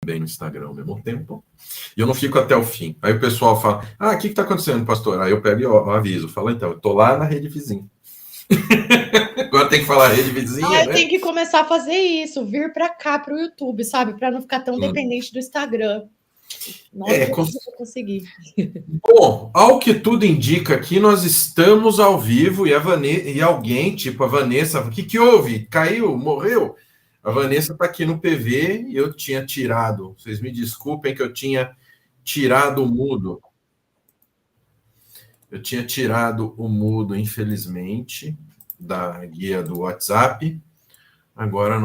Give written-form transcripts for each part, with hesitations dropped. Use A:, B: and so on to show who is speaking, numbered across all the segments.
A: também no Instagram ao mesmo tempo. E eu não fico até o fim. Aí o pessoal fala, o que está acontecendo, pastor? Aí eu pego e eu aviso. Falo, então, eu tô lá na rede vizinha. Agora tem que falar rede vizinha, né?
B: Tem que começar a fazer isso, vir para cá, para o YouTube, sabe? Para não ficar tão dependente do Instagram. Nossa, conseguir.
A: Bom, ao que tudo indica aqui, nós estamos ao vivo e alguém, tipo a Vanessa, o que houve? Caiu? Morreu? A Vanessa está aqui no PV e eu tinha tirado. Vocês me desculpem que eu tinha tirado o mudo. Eu tinha tirado o mudo, infelizmente, da guia do WhatsApp. Agora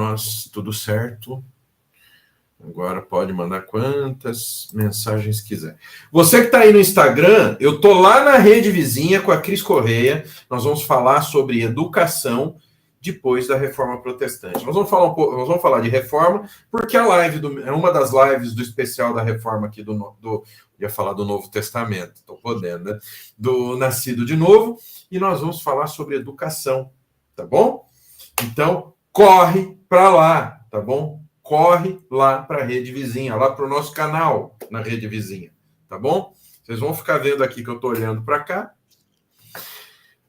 A: tudo certo. Agora pode mandar quantas mensagens quiser. Você que está aí no Instagram, eu tô lá na rede vizinha com a Cris Correia. Nós vamos falar sobre educação depois da Reforma Protestante. Nós vamos falar de reforma, porque a live é uma das lives do especial da Reforma aqui ia falar do Novo Testamento, estou podendo, né? Do Nascido de Novo, e nós vamos falar sobre educação, tá bom? Então, corre para lá, tá bom? Corre lá para a rede vizinha, lá para o nosso canal na rede vizinha, tá bom? Vocês vão ficar vendo aqui que eu estou olhando para cá.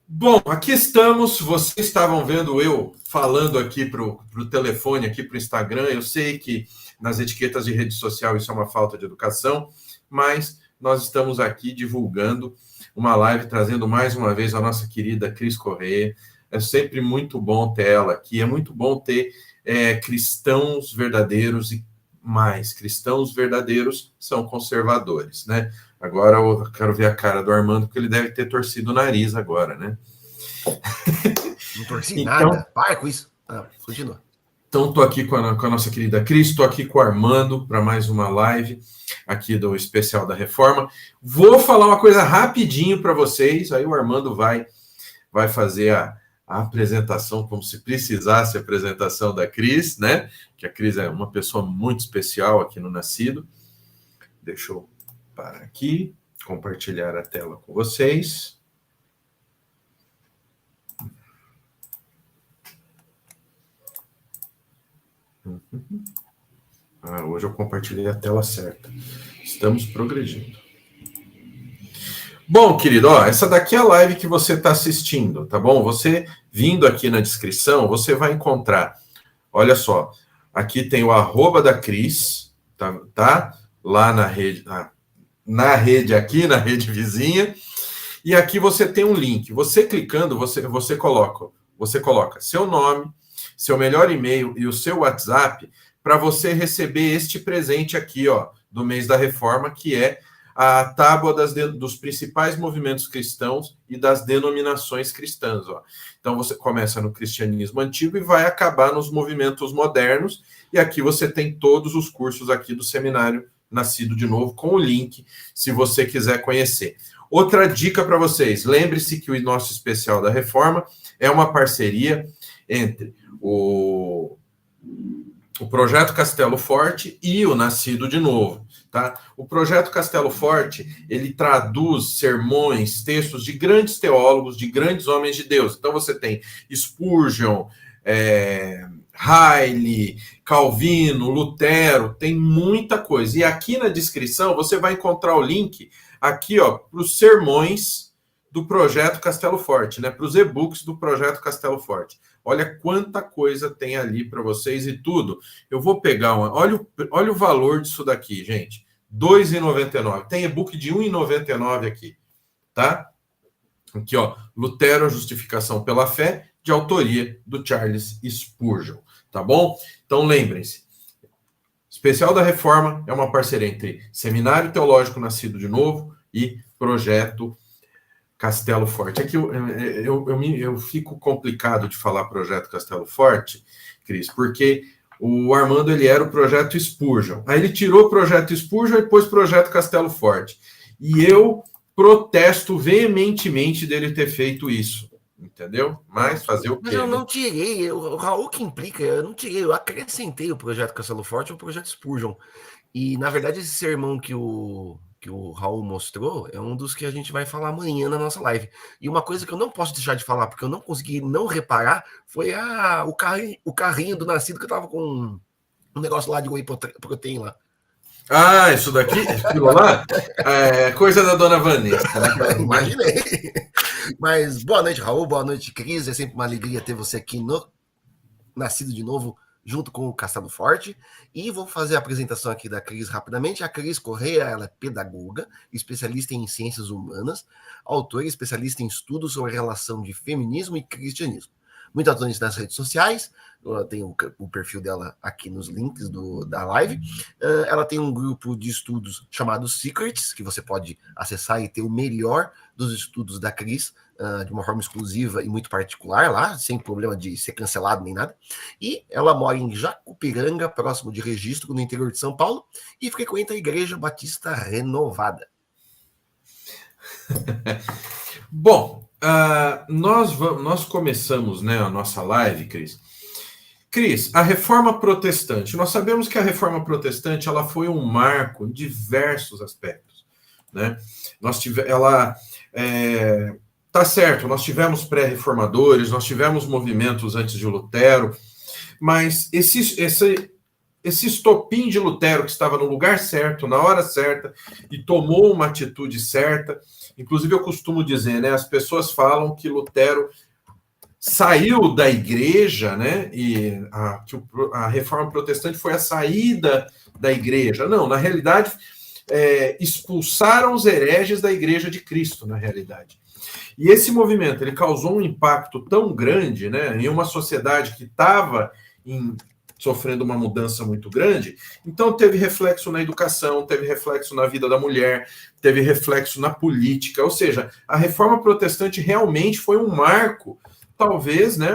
A: Bom, aqui estamos. Vocês estavam vendo eu falando aqui para o telefone, aqui para o Instagram. Eu sei que nas etiquetas de rede social isso é uma falta de educação, mas nós estamos aqui divulgando uma live, trazendo mais uma vez a nossa querida Cris Correia. É sempre muito bom ter ela aqui, é muito bom ter cristãos verdadeiros e mais. Cristãos verdadeiros são conservadores, né? Agora eu quero ver a cara do Armando, porque ele deve ter torcido o nariz agora, né?
C: Não torci nada. Para com isso. Continua.
A: Então, estou aqui com a nossa querida Cris, estou aqui com o Armando para mais uma live aqui do especial da Reforma. Vou falar uma coisa rapidinho para vocês, aí o Armando vai fazer a apresentação, como se precisasse a apresentação da Cris, né? Que a Cris é uma pessoa muito especial aqui no Nascido. Deixa eu parar aqui, compartilhar a tela com vocês. Hoje eu compartilhei a tela certa. Estamos progredindo. Bom, querido, essa daqui é a live que você está assistindo, tá bom? Você vindo aqui na descrição, você vai encontrar, olha só, aqui tem o @ da Cris, tá? Lá na rede aqui, na rede vizinha, e aqui você tem um link. Você clicando, você coloca seu nome, seu melhor e-mail e o seu WhatsApp para você receber este presente aqui, do mês da Reforma, que é a tábua dos principais movimentos cristãos e das denominações cristãs. Então, você começa no cristianismo antigo e vai acabar nos movimentos modernos, e aqui você tem todos os cursos aqui do seminário Nascido de Novo, com o link, se você quiser conhecer. Outra dica para vocês, lembre-se que o nosso especial da Reforma é uma parceria entre o Projeto Castelo Forte e o Nascido de Novo, tá? O Projeto Castelo Forte, ele traduz sermões, textos de grandes teólogos, de grandes homens de Deus. Então você tem Spurgeon, Riley, Calvino, Lutero, tem muita coisa. E aqui na descrição você vai encontrar o link aqui, para os sermões do Projeto Castelo Forte, né? Para os e-books do Projeto Castelo Forte. Olha quanta coisa tem ali para vocês e tudo. Eu vou pegar olha o valor disso daqui, gente. R$ 2,99. Tem e-book de R$ 1,99 aqui, tá? Aqui, Lutero, a Justificação pela Fé, de autoria do Charles Spurgeon, tá bom? Então, lembrem-se, Especial da Reforma é uma parceria entre Seminário Teológico Nascido de Novo e Projeto Castelo Forte. Aqui eu fico complicado de falar Projeto Castelo Forte, Cris, porque o Armando, ele era o Projeto Spurgeon. Aí ele tirou o Projeto Spurgeon e pôs Projeto Castelo Forte. E eu protesto veementemente dele ter feito isso. Entendeu? Mas fazer o quê?
C: Mas eu não tirei, o Raul que implica, eu não tirei, eu acrescentei o Projeto Castelo Forte ao Projeto Spurgeon. E, na verdade, esse sermão que o Raul mostrou é um dos que a gente vai falar amanhã na nossa live. E uma coisa que eu não posso deixar de falar, porque eu não consegui não reparar, foi o carrinho do Nascido, que eu tava com um negócio lá de whey protein lá.
A: Ah, isso daqui, aquilo lá, é coisa da dona Vanessa, né?
C: Imaginei. Mas boa noite, Raul. Boa noite, Cris. É sempre uma alegria ter você aqui no Nascido de Novo, junto com o Castelo Forte. E vou fazer a apresentação aqui da Cris rapidamente. A Cris Correia, ela é pedagoga, especialista em ciências humanas, autora e especialista em estudos sobre a relação de feminismo e cristianismo. Muito atuante nas redes sociais. Ela tem o perfil dela aqui nos links da live. Ela tem um grupo de estudos chamado Secrets, que você pode acessar e ter o melhor dos estudos da Cris, de uma forma exclusiva e muito particular lá, sem problema de ser cancelado nem nada. E ela mora em Jacupiranga, próximo de Registro, no interior de São Paulo, e frequenta a Igreja Batista Renovada.
A: Bom, nós começamos, né, a nossa live, Cris. Cris, a Reforma Protestante. Nós sabemos que a Reforma Protestante ela foi um marco em diversos aspectos, né? Tá certo, nós tivemos pré-reformadores, nós tivemos movimentos antes de Lutero, mas esse estopim de Lutero que estava no lugar certo, na hora certa, e tomou uma atitude certa. Inclusive, eu costumo dizer, né? As pessoas falam que Lutero saiu da igreja, né? E a Reforma Protestante foi a saída da igreja. Não, na realidade, expulsaram os hereges da Igreja de Cristo, na realidade. E esse movimento ele causou um impacto tão grande, né, em uma sociedade que estava sofrendo uma mudança muito grande. Então teve reflexo na educação, teve reflexo na vida da mulher, teve reflexo na política. Ou seja, a Reforma Protestante realmente foi um marco, talvez, né,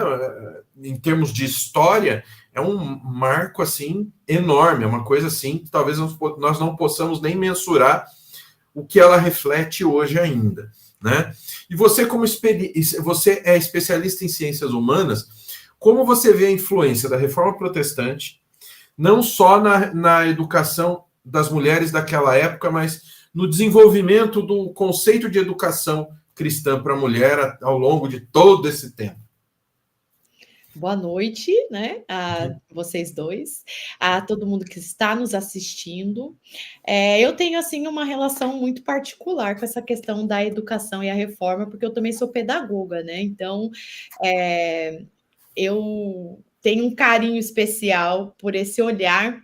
A: em termos de história, é um marco assim enorme, é uma coisa assim que talvez nós não possamos nem mensurar o que ela reflete hoje ainda, né? E você, você é especialista em ciências humanas, como você vê a influência da Reforma Protestante, não só na educação das mulheres daquela época, mas no desenvolvimento do conceito de educação cristã para a mulher ao longo de todo esse tempo?
B: Boa noite, né, a vocês dois, a todo mundo que está nos assistindo. Eu tenho, assim, uma relação muito particular com essa questão da educação e a reforma, porque eu também sou pedagoga, né, então, eu tenho um carinho especial por esse olhar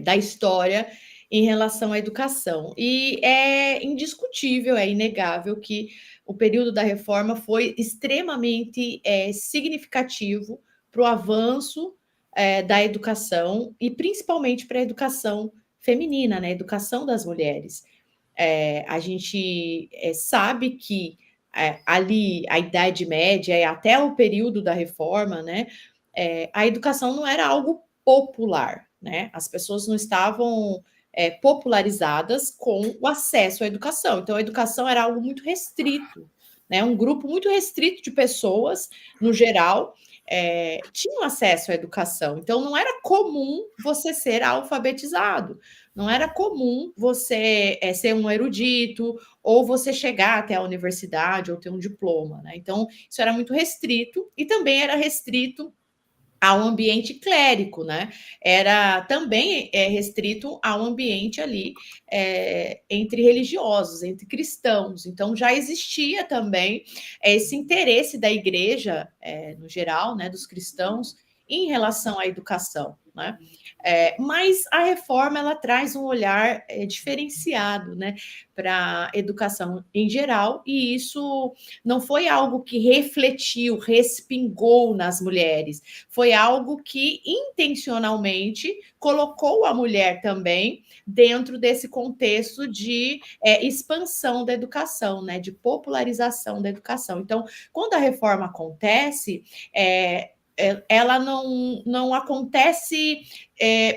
B: da história em relação à educação. E é indiscutível, é inegável que o período da reforma foi extremamente significativo para o avanço da educação e principalmente para a educação feminina, né? A educação das mulheres. A gente sabe que ali a Idade Média e até o período da reforma, né? A educação não era algo popular, né? As pessoas não estavam popularizadas com o acesso à educação. Então, a educação era algo muito restrito, né? Um grupo muito restrito de pessoas, no geral, tinham acesso à educação. Então, não era comum você ser alfabetizado, não era comum você ser um erudito ou você chegar até a universidade ou ter um diploma, né? Então, isso era muito restrito e também era restrito ao ambiente clérico, né? Era também restrito ao ambiente ali entre religiosos, entre cristãos. Então já existia também esse interesse da igreja, no geral, né, dos cristãos, em relação à educação, né? Mas a reforma ela traz um olhar diferenciado, né, para a educação em geral, e isso não foi algo que refletiu, respingou nas mulheres, foi algo que intencionalmente colocou a mulher também dentro desse contexto de expansão da educação, né, de popularização da educação. Então, quando a reforma acontece, ela não acontece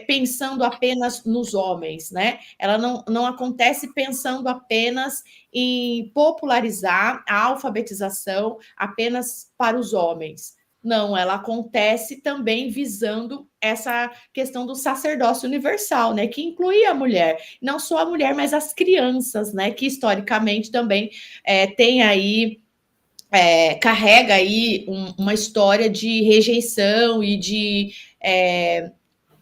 B: pensando apenas nos homens, né? Ela não acontece pensando apenas em popularizar a alfabetização apenas para os homens. Não, ela acontece também visando essa questão do sacerdócio universal, né? Que inclui a mulher, não só a mulher, mas as crianças, né? Que historicamente também tem aí carrega aí uma história de rejeição e de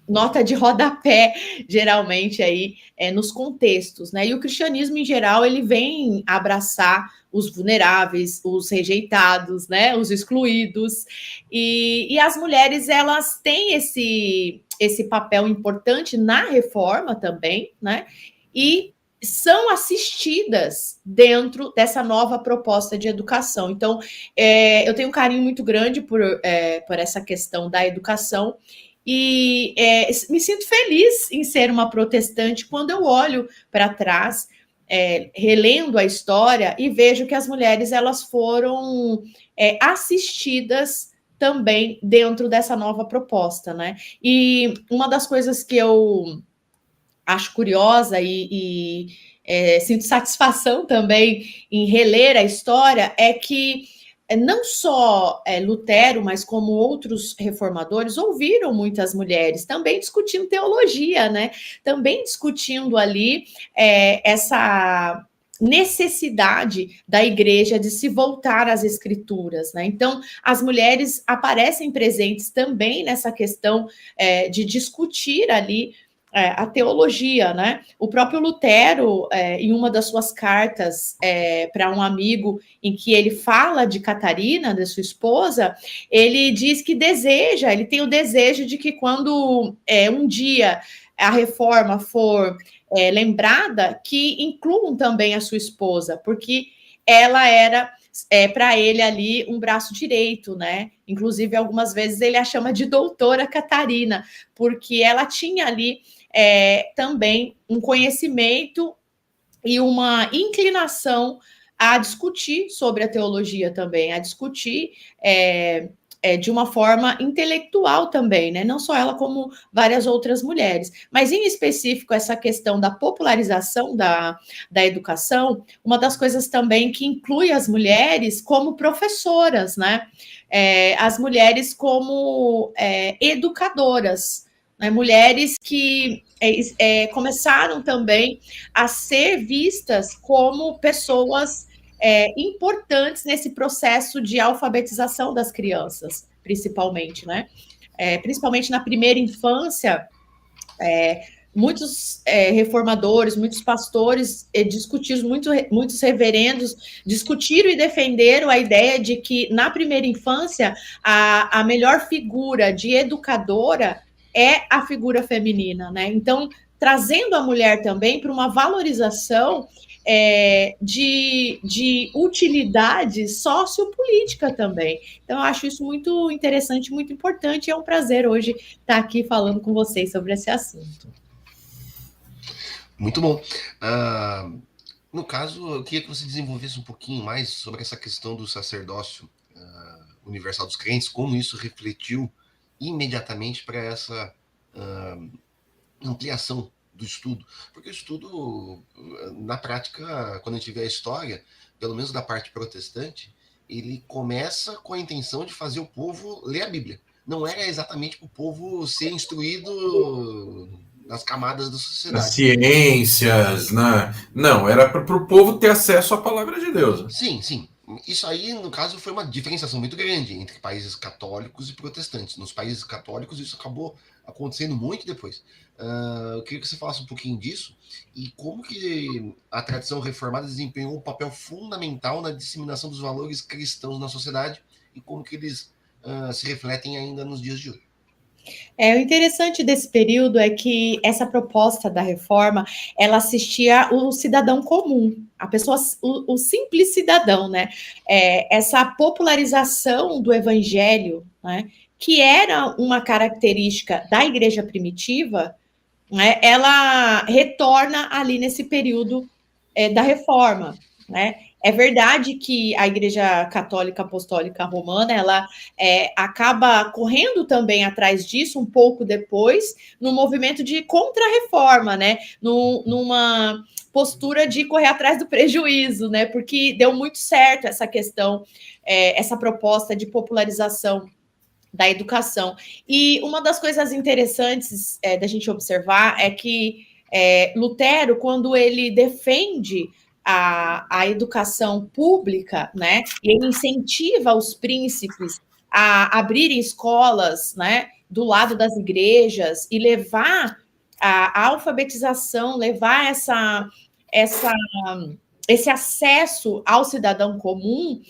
B: nota de rodapé, geralmente, aí, nos contextos, né? E o cristianismo, em geral, ele vem abraçar os vulneráveis, os rejeitados, né? Os excluídos. E as mulheres, elas têm esse papel importante na reforma também, né? E são assistidas dentro dessa nova proposta de educação. Então, eu tenho um carinho muito grande por essa questão da educação e me sinto feliz em ser uma protestante quando eu olho para trás, relendo a história e vejo que as mulheres elas foram assistidas também dentro dessa nova proposta, né? E uma das coisas que eu acho curiosa e sinto satisfação também em reler a história é que não só Lutero, mas como outros reformadores ouviram muitas mulheres também discutindo teologia, né? Também discutindo ali essa necessidade da igreja de se voltar às escrituras, né? Então, as mulheres aparecem presentes também nessa questão de discutir ali a teologia, né? O próprio Lutero, em uma das suas cartas para um amigo, em que ele fala de Catarina, da sua esposa, ele diz que ele tem o desejo de que quando um dia a reforma for lembrada, que incluam também a sua esposa, porque ela era para ele ali um braço direito, né? Inclusive, algumas vezes ele a chama de doutora Catarina, porque ela tinha ali também um conhecimento e uma inclinação a discutir sobre a teologia também, a discutir de uma forma intelectual também, né? Não só ela, como várias outras mulheres. Mas, em específico, essa questão da popularização da educação, uma das coisas também que inclui as mulheres como professoras, né? As mulheres como educadoras, né? Mulheres que começaram também a ser vistas como pessoas importantes nesse processo de alfabetização das crianças, principalmente, né? Principalmente na primeira infância, muitos reformadores, muitos pastores discutiram, muitos reverendos discutiram e defenderam a ideia de que na primeira infância a melhor figura de educadora é a figura feminina, né? Então, trazendo a mulher também para uma valorização de utilidade sociopolítica também. Então, eu acho isso muito interessante, muito importante, e é um prazer hoje estar aqui falando com vocês sobre esse assunto.
C: Muito bom. No caso, eu queria que você desenvolvesse um pouquinho mais sobre essa questão do sacerdócio universal dos crentes, como isso refletiu imediatamente para essa ampliação do estudo, porque o estudo, na prática, quando a gente vê a história, pelo menos da parte protestante, ele começa com a intenção de fazer o povo ler a Bíblia. Não era exatamente para o povo ser instruído nas camadas da sociedade.
A: Nas ciências, não, era para o povo ter acesso à palavra de Deus.
C: Sim, sim. Isso aí, no caso, foi uma diferenciação muito grande entre países católicos e protestantes. Nos países católicos, isso acabou acontecendo muito depois. Eu queria que você falasse um pouquinho disso e como que a tradição reformada desempenhou um papel fundamental na disseminação dos valores cristãos na sociedade e como que eles se refletem ainda nos dias de hoje.
B: O interessante desse período é que essa proposta da reforma, ela assistia o cidadão comum, a pessoa, o simples cidadão, né? Essa popularização do evangelho, né? Que era uma característica da igreja primitiva, né? Ela retorna ali nesse período da reforma, né? É verdade que a Igreja Católica Apostólica Romana, ela acaba correndo também atrás disso um pouco depois, no movimento de contra-reforma, né? Numa postura de correr atrás do prejuízo, né? Porque deu muito certo essa questão, essa proposta de popularização da educação. E uma das coisas interessantes da gente observar é que Lutero, quando ele defende a educação pública, né? E ele incentiva os príncipes a abrirem escolas, né? do lado das igrejas e levar a alfabetização, levar esse acesso ao cidadão comum,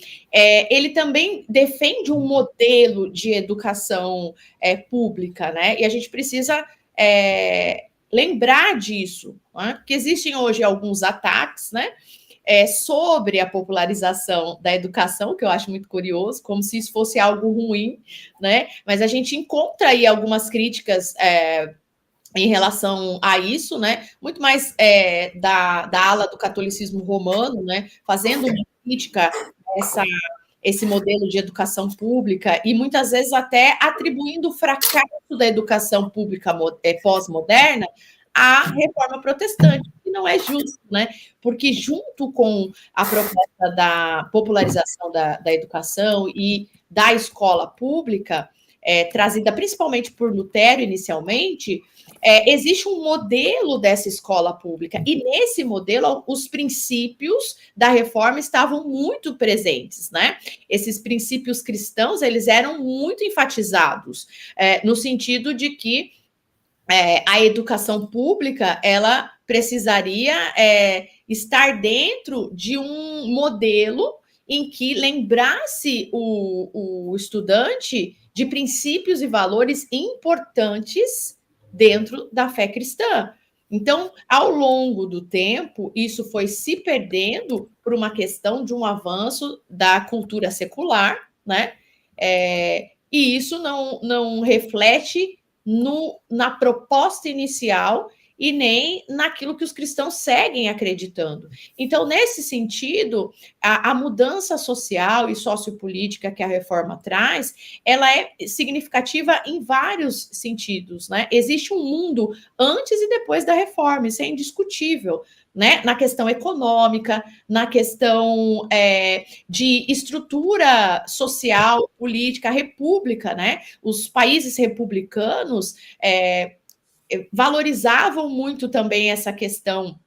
B: ele também defende um modelo de educação pública, né? E a gente precisa lembrar disso, né? Porque existem hoje alguns ataques, né? Sobre a popularização da educação, que eu acho muito curioso, como se isso fosse algo ruim, né? Mas a gente encontra aí algumas críticas em relação a isso, né? Muito mais da ala do catolicismo romano, né? Fazendo uma crítica a esse modelo de educação pública e muitas vezes até atribuindo o fracasso da educação pública pós-moderna à reforma protestante, que não é justo, né? Porque junto com a proposta da popularização da educação e da escola pública, trazida principalmente por Lutero inicialmente, existe um modelo dessa escola pública, e nesse modelo os princípios da reforma estavam muito presentes, né? Esses princípios cristãos, eles eram muito enfatizados, no sentido de que a educação pública, ela precisaria estar dentro de um modelo em que lembrasse o estudante de princípios e valores importantes dentro da fé cristã. Então, ao longo do tempo, isso foi se perdendo por uma questão de um avanço da cultura secular, né? E isso não reflete na proposta inicial e nem naquilo que os cristãos seguem acreditando. Então, nesse sentido, a mudança social e sociopolítica que a reforma traz, ela é significativa em vários sentidos, né? Existe um mundo antes e depois da reforma, isso é indiscutível, né? Na questão econômica, na questão de estrutura social, política, república, né? Os países republicanos valorizavam muito também essa questão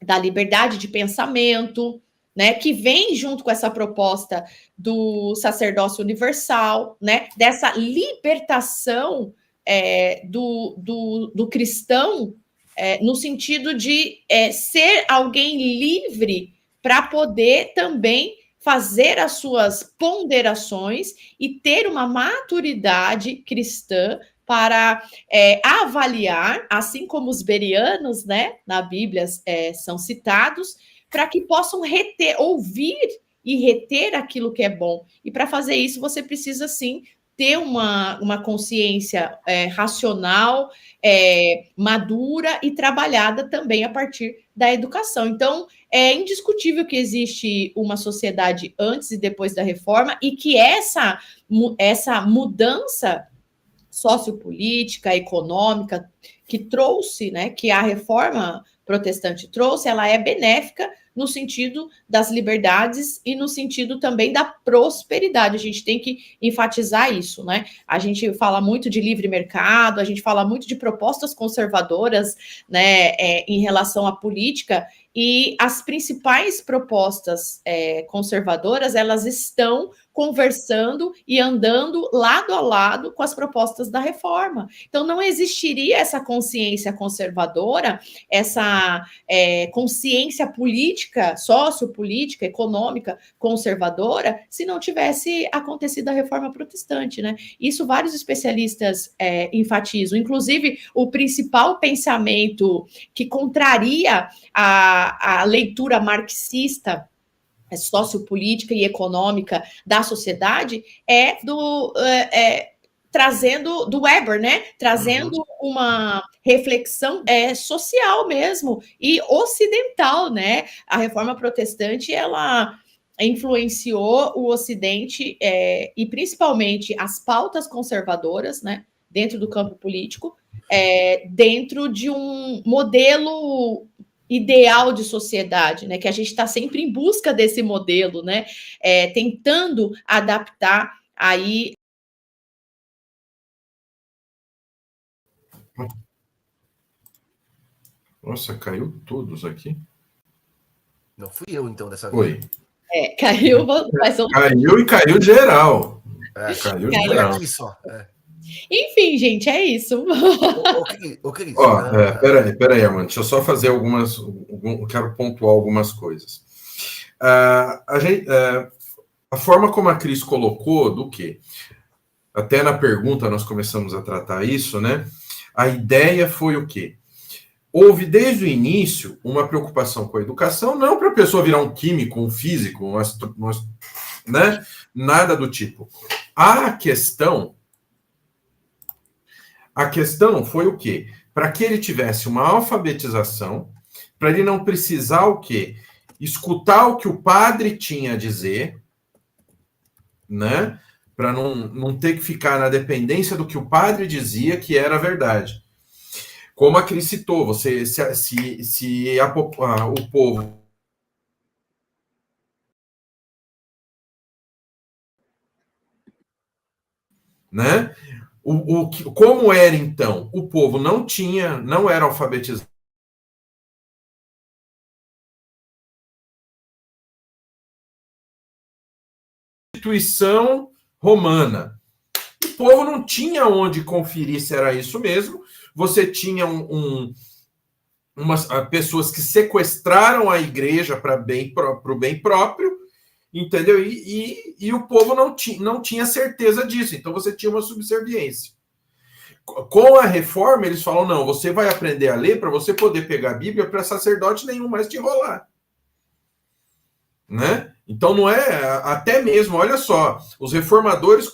B: da liberdade de pensamento, né, que vem junto com essa proposta do sacerdócio universal, né, dessa libertação do cristão, no sentido de ser alguém livre para poder também fazer as suas ponderações e ter uma maturidade cristã para avaliar, assim como os bereanos, né, na Bíblia são citados, para que possam ouvir e reter aquilo que é bom. E para fazer isso, você precisa, sim, ter uma consciência racional, madura e trabalhada também a partir da educação. Então, é indiscutível que existe uma sociedade antes e depois da reforma e que essa mudança sociopolítica, econômica, que trouxe, né, que a reforma protestante trouxe, ela é benéfica no sentido das liberdades e no sentido também da prosperidade. A gente tem que enfatizar isso, né? A gente fala muito de livre mercado, a gente fala muito de propostas conservadoras, né, em relação à política, e as principais propostas conservadoras, elas estão conversando e andando lado a lado com as propostas da reforma. Então, não existiria essa consciência conservadora, essa consciência política, sociopolítica, econômica, conservadora, se não tivesse acontecido a reforma protestante, né? Isso vários especialistas enfatizam. Inclusive, o principal pensamento que contraria a leitura marxista, sociopolítica e econômica da sociedade trazendo do Weber, né? Trazendo uma reflexão social mesmo e ocidental, né? A reforma protestante, ela influenciou o Ocidente e principalmente as pautas conservadoras, né? Dentro do campo político, dentro de um modelo ideal de sociedade, né? Que a gente está sempre em busca desse modelo, né? Tentando adaptar aí.
A: Nossa, caiu todos aqui.
C: Não fui eu, então, dessa
A: vez.
B: Caiu,
A: mas... Caiu e caiu geral.
C: Caiu geral. Aqui só.
B: Enfim, gente, é isso.
C: Cris,
A: Ó, peraí, Amanda, deixa eu só fazer quero pontuar algumas coisas. A forma como a Cris colocou do quê? Até na pergunta nós começamos a tratar isso, né? A ideia foi o quê? Houve desde o início uma preocupação com a educação, não para a pessoa virar um químico, um físico, né? Nada do tipo. A questão foi o quê? Para que ele tivesse uma alfabetização, para ele não precisar o quê? Escutar o que o padre tinha a dizer, né? Para não ter que ficar na dependência do que o padre dizia que era a verdade. Como a Cris citou, o povo, né? Como era então? O povo não era alfabetizado. Instituição romana. O povo não tinha onde conferir se era isso mesmo. Você tinha umas pessoas que sequestraram a igreja para o bem próprio, entendeu? E o povo não tinha certeza disso. Então você tinha uma subserviência. Com a reforma, eles falam: não, você vai aprender a ler para você poder pegar a Bíblia para sacerdote nenhum mais te enrolar. Né? Então não é, até mesmo, olha só, os reformadores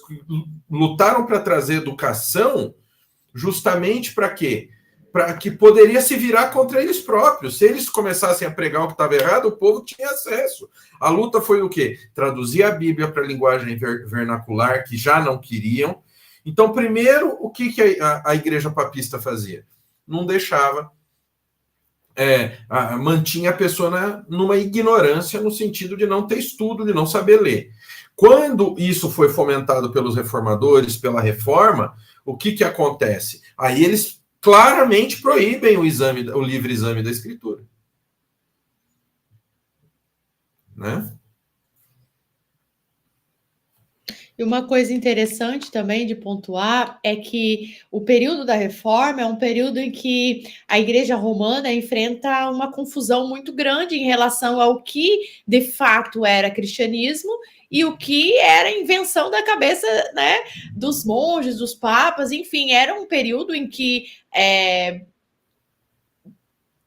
A: lutaram para trazer educação justamente para quê? Para que poderia se virar contra eles próprios. Se eles começassem a pregar o que estava errado, o povo tinha acesso. A luta foi o quê? Traduzir a Bíblia para a linguagem vernacular, que já não queriam. Então, primeiro, o que a igreja papista fazia? Não deixava, mantinha a pessoa numa ignorância, no sentido de não ter estudo, de não saber ler. Quando isso foi fomentado pelos reformadores, pela reforma, o que acontece? Aí eles claramente proíbem o livre exame da Escritura. Né?
B: E uma coisa interessante também de pontuar é que o período da Reforma é um período em que a Igreja Romana enfrenta uma confusão muito grande em relação ao que de fato era cristianismo e o que era invenção da cabeça, né, dos monges, dos papas, enfim, era um período em que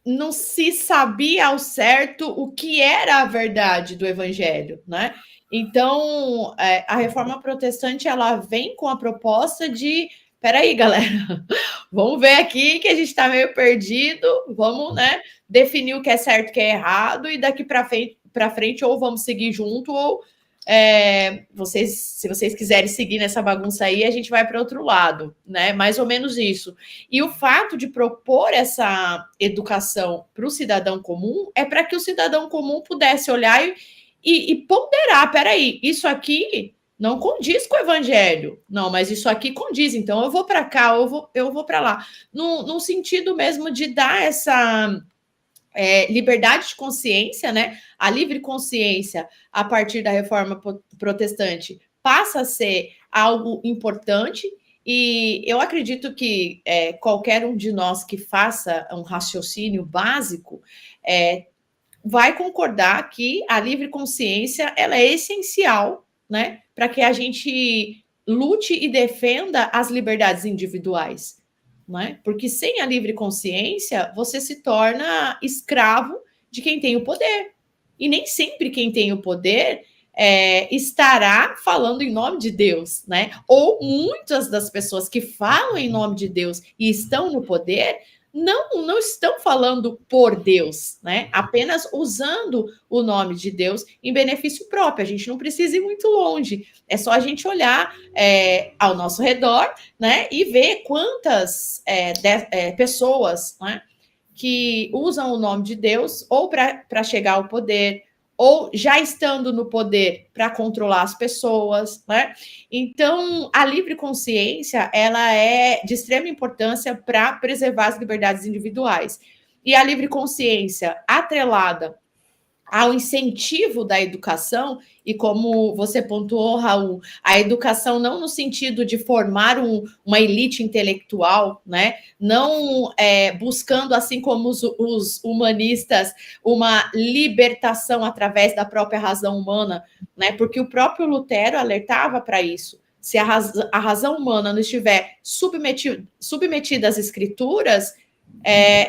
B: não se sabia ao certo o que era a verdade do evangelho, né? Então, a reforma protestante, ela vem com a proposta de, peraí, galera, vamos ver aqui que a gente está meio perdido, vamos, né, definir o que é certo e o que é errado, e daqui para frente ou vamos seguir junto, ou se vocês quiserem seguir nessa bagunça aí, a gente vai para outro lado, né? Mais ou menos isso. E o fato de propor essa educação para o cidadão comum é para que o cidadão comum pudesse olhar e ponderar: peraí, isso aqui não condiz com o evangelho. Não, mas isso aqui condiz, então eu vou para cá, eu vou para lá. No sentido mesmo de dar essa liberdade de consciência, né? A livre consciência, a partir da reforma protestante, passa a ser algo importante. E eu acredito que qualquer um de nós que faça um raciocínio básico vai concordar que a livre consciência ela é essencial, né, para que a gente lute e defenda as liberdades individuais. Né? Porque sem a livre consciência, você se torna escravo de quem tem o poder. E nem sempre quem tem o poder estará falando em nome de Deus, né? Ou muitas das pessoas que falam em nome de Deus e estão no poder não estão falando por Deus, né? Apenas usando o nome de Deus em benefício próprio. A gente não precisa ir muito longe. É só a gente olhar ao nosso redor, né? E ver quantas pessoas, né, que usam o nome de Deus ou para chegar ao poder, ou já estando no poder para controlar as pessoas, né? Então, a livre consciência, ela é de extrema importância para preservar as liberdades individuais. E a livre consciência atrelada ao incentivo da educação, e como você pontuou, Raul, a educação não no sentido de formar uma elite intelectual, né? Não buscando, assim como os humanistas, uma libertação através da própria razão humana, né? Porque o próprio Lutero alertava para isso. Se a razão humana não estiver submetida às escrituras,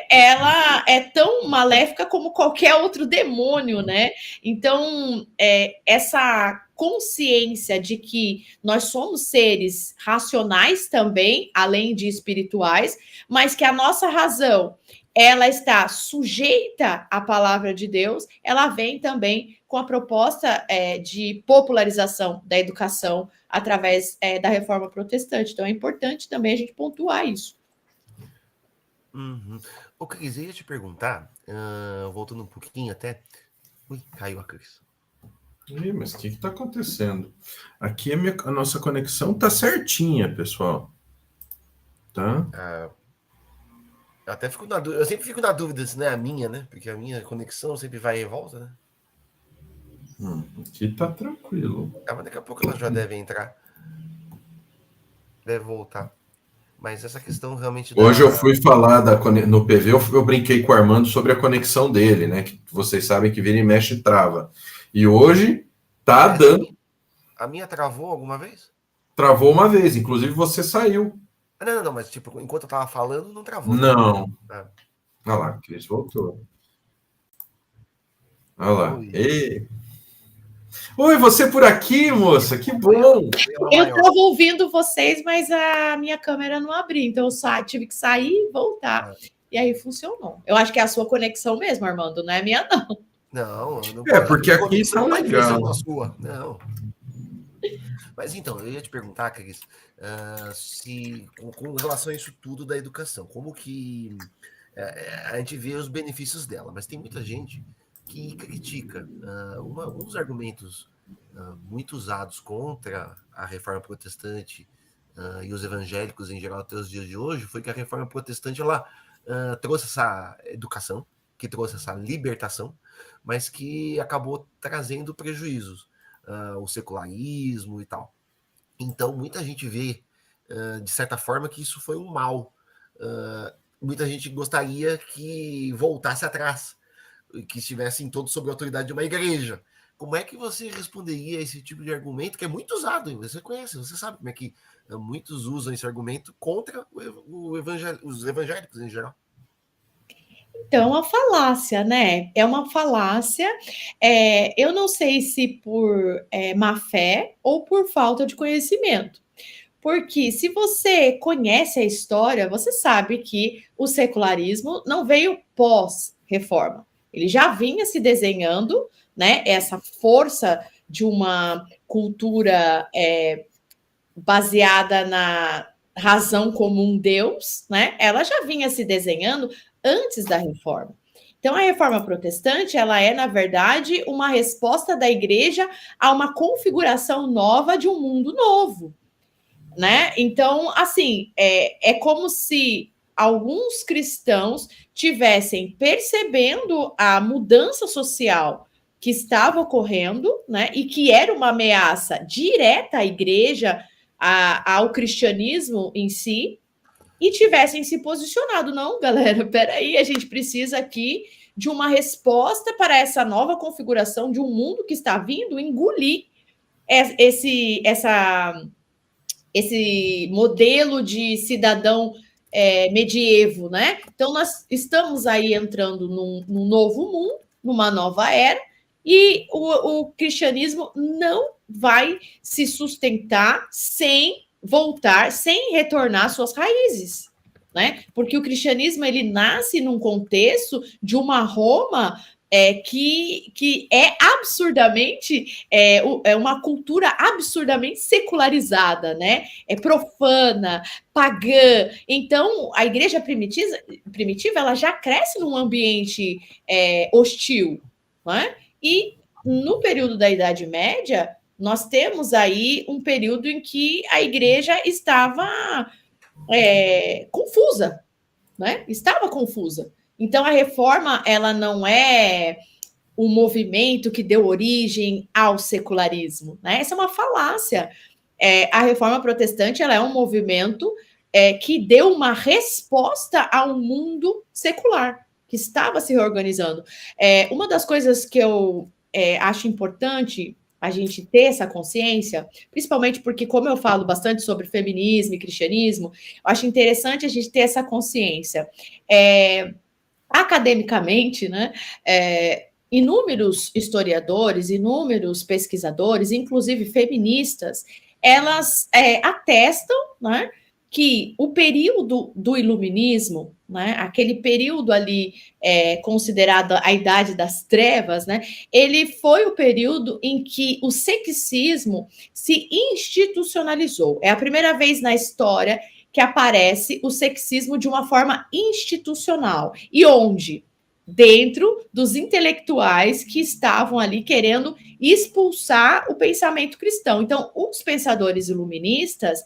B: ela é tão maléfica como qualquer outro demônio, né? Então, essa consciência de que nós somos seres racionais também, além de espirituais, mas que a nossa razão ela está sujeita à palavra de Deus, ela vem também com a proposta de popularização da educação através da reforma protestante. Então, é importante também a gente pontuar isso.
C: Uhum. O Cris, eu ia te perguntar, voltando um pouquinho até. Ui, caiu a Cris.
A: Mas o que está acontecendo? Aqui a nossa conexão está certinha, pessoal. Tá?
C: Eu até fico na dúvida, eu sempre fico na dúvida se não é a minha, né? Porque a minha conexão sempre vai e volta, né?
A: Aqui tá tranquilo.
C: Mas daqui a pouco ela já deve entrar. Deve voltar. Mas essa questão realmente...
A: Hoje eu fui falar no PV, eu brinquei com o Armando sobre a conexão dele, né? Que vocês sabem que vira e mexe e trava. E hoje tá dando...
C: A minha travou alguma vez?
A: Travou uma vez, inclusive você saiu.
C: Não, mas tipo, enquanto eu tava falando, não travou.
A: Não. Olha lá, Cris voltou. Olha lá. Oi, você por aqui, moça? Que bom!
B: Eu estava ouvindo vocês, mas a minha câmera não abriu, então eu tive que sair e voltar. E aí funcionou. Eu acho que é a sua conexão mesmo, Armando, não é a minha, não.
C: Não, eu não
A: porque aqui está legal.
C: Não. Mas então, eu ia te perguntar, Cris, se com relação a isso tudo da educação, como que a gente vê os benefícios dela, mas tem muita gente que critica. Um dos argumentos muito usados contra a reforma protestante e os evangélicos em geral até os dias de hoje foi que a reforma protestante ela trouxe essa educação, que trouxe essa libertação, mas que acabou trazendo prejuízos, o secularismo e tal. Então, muita gente vê, de certa forma, que isso foi um mal. Muita gente gostaria que voltasse atrás, que estivessem todos sob a autoridade de uma igreja. Como é que você responderia a esse tipo de argumento que é muito usado? Você conhece, você sabe como é que muitos usam esse argumento contra os evangélicos em geral.
B: Então, uma falácia, né? É uma falácia. Eu não sei se por má fé ou por falta de conhecimento. Porque se você conhece a história, você sabe que o secularismo não veio pós-reforma. Ele já vinha se desenhando, né? Essa força de uma cultura baseada na razão como um Deus, né? Ela já vinha se desenhando antes da reforma. Então, a reforma protestante, ela é, na verdade, uma resposta da igreja a uma configuração nova de um mundo novo, né? Então, assim, é como se alguns cristãos tivessem percebendo a mudança social que estava ocorrendo, né? E que era uma ameaça direta à igreja, ao cristianismo em si, e tivessem se posicionado. Não, galera, peraí, a gente precisa aqui de uma resposta para essa nova configuração de um mundo que está vindo engolir esse modelo de cidadão medievo, né? Então, nós estamos aí entrando num novo mundo, numa nova era, e o cristianismo não vai se sustentar sem voltar, sem retornar às suas raízes, né? Porque o cristianismo ele nasce num contexto de uma Roma que é absurdamente uma cultura absurdamente secularizada, né? É profana, pagã. Então, a igreja primitiva ela já cresce num ambiente hostil, né? E no período da Idade Média, nós temos aí um período em que a igreja estava confusa, né? Estava confusa. Então, a reforma, ela não é o movimento que deu origem ao secularismo, né? Essa é uma falácia. A Reforma Protestante ela é um movimento que deu uma resposta ao mundo secular, que estava se reorganizando. Uma das coisas que eu acho importante a gente ter essa consciência, principalmente porque, como eu falo bastante sobre feminismo e cristianismo, eu acho interessante a gente ter essa consciência. Academicamente, né, inúmeros historiadores, inúmeros pesquisadores, inclusive feministas, elas atestam, né, que o período do iluminismo, né, aquele período ali considerado a Idade das Trevas, né, ele foi o período em que o sexismo se institucionalizou. É a primeira vez na história que aparece o sexismo de uma forma institucional. E onde? Dentro dos intelectuais que estavam ali querendo expulsar o pensamento cristão. Então, os pensadores iluministas,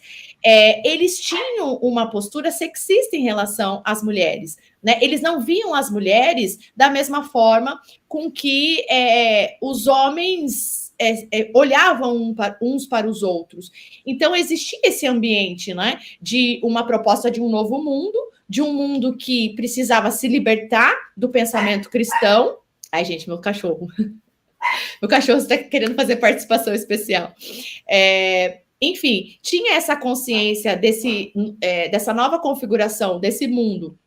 B: eles tinham uma postura sexista em relação às mulheres, né? Eles não viam as mulheres da mesma forma com que os homens olhavam uns para os outros. Então, existia esse ambiente, né, de uma proposta de um novo mundo, de um mundo que precisava se libertar do pensamento cristão. Ai, gente, meu cachorro. Meu cachorro está querendo fazer participação especial. Enfim, tinha essa consciência dessa nova configuração desse mundo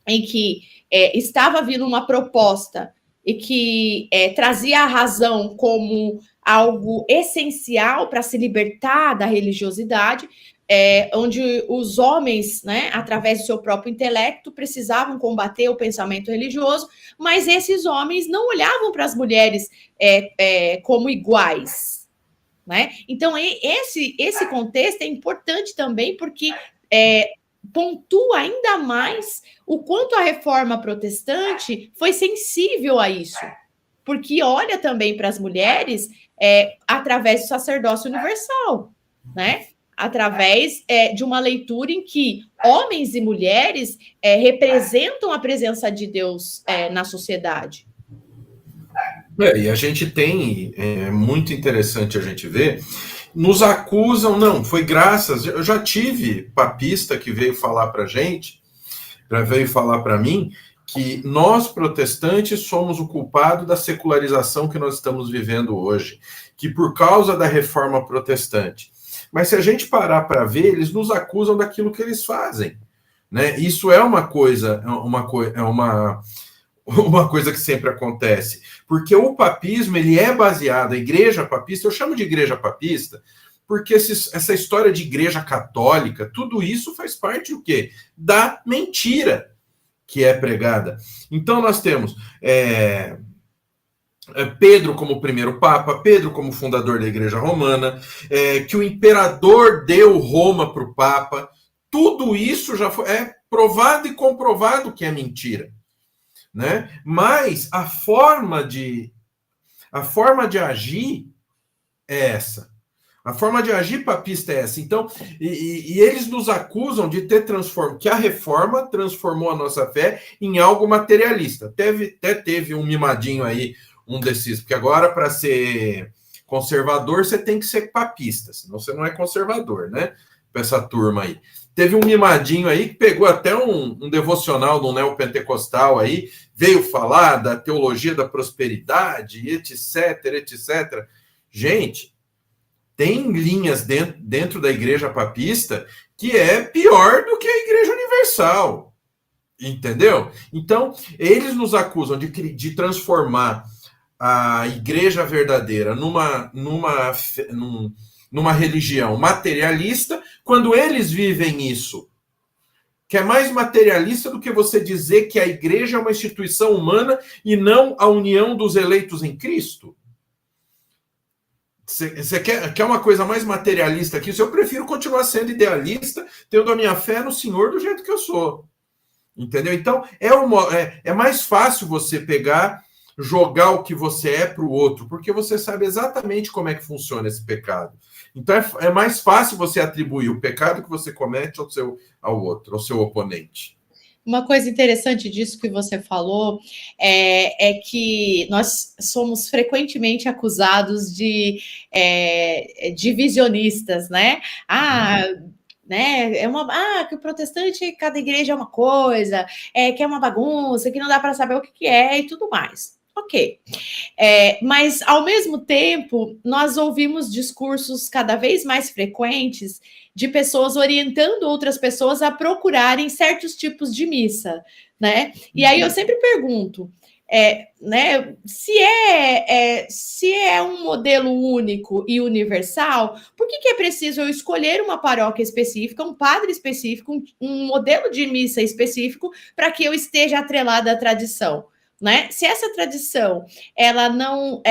B: em que estava vindo uma proposta e que trazia a razão como algo essencial para se libertar da religiosidade, onde os homens, né, através do seu próprio intelecto, precisavam combater o pensamento religioso, mas esses homens não olhavam para as mulheres como iguais, né? Então, esse contexto é importante também porque pontua ainda mais o quanto a Reforma Protestante foi sensível a isso, porque olha também para as mulheres através do sacerdócio universal, né? Através de uma leitura em que homens e mulheres representam a presença de Deus na sociedade.
A: E a gente tem, muito interessante a gente ver, nos acusam, não, foi graças, eu já tive papista que veio falar para a gente, veio falar para mim, que nós protestantes somos o culpado da secularização que nós estamos vivendo hoje, que por causa da reforma protestante. Mas se a gente parar para ver, eles nos acusam daquilo que eles fazem, né? Isso é uma coisa que sempre acontece, porque o papismo ele é baseado, a igreja papista, eu chamo de igreja papista, porque essa história de igreja católica, tudo isso faz parte do quê? Da mentira que é pregada. Então nós temos Pedro como primeiro papa, Pedro como fundador da igreja romana, que o imperador deu Roma para o papa, tudo isso já foi provado e comprovado que é mentira, né? Mas a forma de agir é essa. A forma de agir papista é essa. Então, e eles nos acusam de ter transformado, que a reforma transformou a nossa fé em algo materialista. Até teve um mimadinho aí, um desses, porque agora para ser conservador você tem que ser papista, senão você não é conservador, né? Para essa turma aí. Teve um mimadinho aí que pegou até um devocional do neopentecostal aí, veio falar da teologia da prosperidade, etc, etc. Gente, tem linhas dentro da igreja papista que é pior do que a igreja universal. Entendeu? Então, eles nos acusam de transformar a igreja verdadeira numa religião materialista, quando eles vivem isso, que é mais materialista do que você dizer que a igreja é uma instituição humana e não a união dos eleitos em Cristo. Você quer uma coisa mais materialista que isso? Eu prefiro continuar sendo idealista, tendo a minha fé no Senhor do jeito que eu sou. Entendeu? Então, é mais fácil você pegar, jogar o que você é para o outro, porque você sabe exatamente como é que funciona esse pecado. Então, é mais fácil você atribuir o pecado que você comete ao outro, ao seu oponente.
B: Uma coisa interessante disso que você falou é que nós somos frequentemente acusados de divisionistas, né? Né? Que o protestante, cada igreja é uma coisa, que é uma bagunça, que não dá para saber o que é e tudo mais. Ok. Mas, ao mesmo tempo, nós ouvimos discursos cada vez mais frequentes de pessoas orientando outras pessoas a procurarem certos tipos de missa, né? E aí eu sempre pergunto, né, se é um modelo único e universal, por que é preciso eu escolher uma paróquia específica, um padre específico, um modelo de missa específico, para que eu esteja atrelada à tradição? Né? Se essa tradição ela não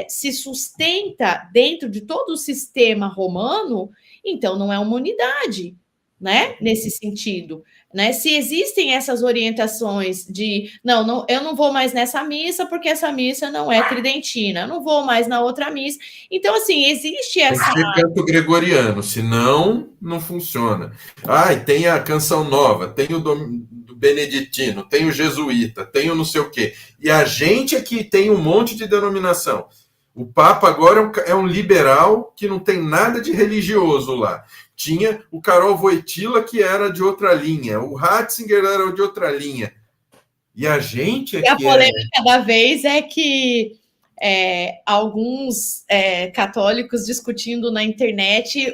B: se sustenta dentro de todo o sistema romano, então não é uma unidade, né? Nesse sentido, né? Se existem essas orientações de não, eu não vou mais nessa missa porque essa missa não é tridentina, eu não vou mais na outra missa. Então, assim, existe essa.
A: Tem que ser canto gregoriano, senão não funciona. E tem a canção nova, tem o do beneditino, tem o jesuíta, tem o não sei o quê. E a gente aqui tem um monte de denominação. O Papa agora é um liberal que não tem nada de religioso lá. Tinha o Karol Wojtyła, que era de outra linha. O Ratzinger era de outra linha. E a gente aqui.
B: E a polêmica da vez é que alguns católicos discutindo na internet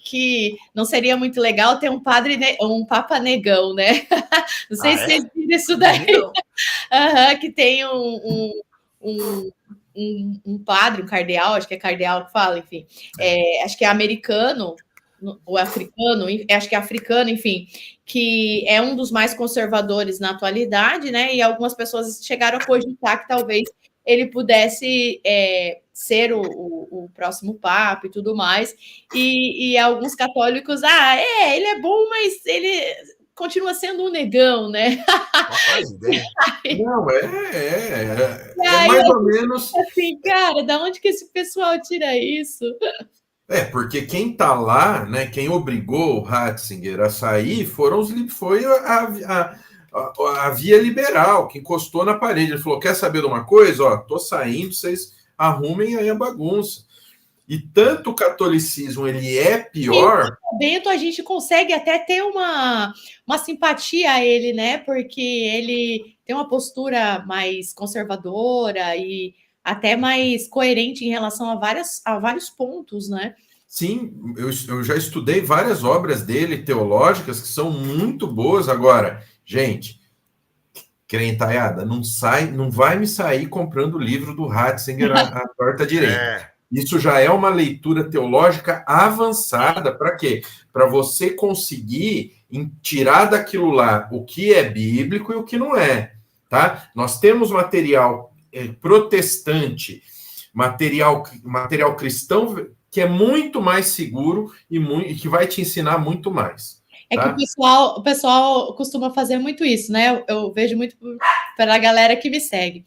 B: que não seria muito legal ter um papa negão, né? Não sei se vocês viram isso daí. Que tem um padre, um cardeal, acho que é cardeal que fala, enfim, acho que é americano, ou africano, acho que é africano, enfim, que é um dos mais conservadores na atualidade, né? E algumas pessoas chegaram a cogitar que talvez ele pudesse ser o próximo papa e tudo mais. E alguns católicos, ele é bom, mas ele continua sendo um negão, né?
A: Não, é mais ou menos
B: assim, cara, da onde que esse pessoal tira isso?
A: Porque quem está lá, né, quem obrigou o Ratzinger a sair foi a via liberal, que encostou na parede. Ele falou, quer saber de uma coisa? Tô saindo, vocês arrumem aí a bagunça. E tanto o catolicismo ele é pior...
B: O Bento, a gente consegue até ter uma simpatia a ele, né? Porque ele tem uma postura mais conservadora e até mais coerente em relação a vários pontos, né?
A: Sim, eu já estudei várias obras dele, teológicas, que são muito boas. Agora, gente, crentaiada, não vai me sair comprando o livro do Ratzinger à torta direita. Isso já é uma leitura teológica avançada. Para quê? Para você conseguir tirar daquilo lá o que é bíblico e o que não é. Tá? Nós temos material protestante, material cristão, que é muito mais seguro e que vai te ensinar muito mais. Tá?
B: Que o pessoal costuma fazer muito isso, né? Eu vejo muito pela galera que me segue.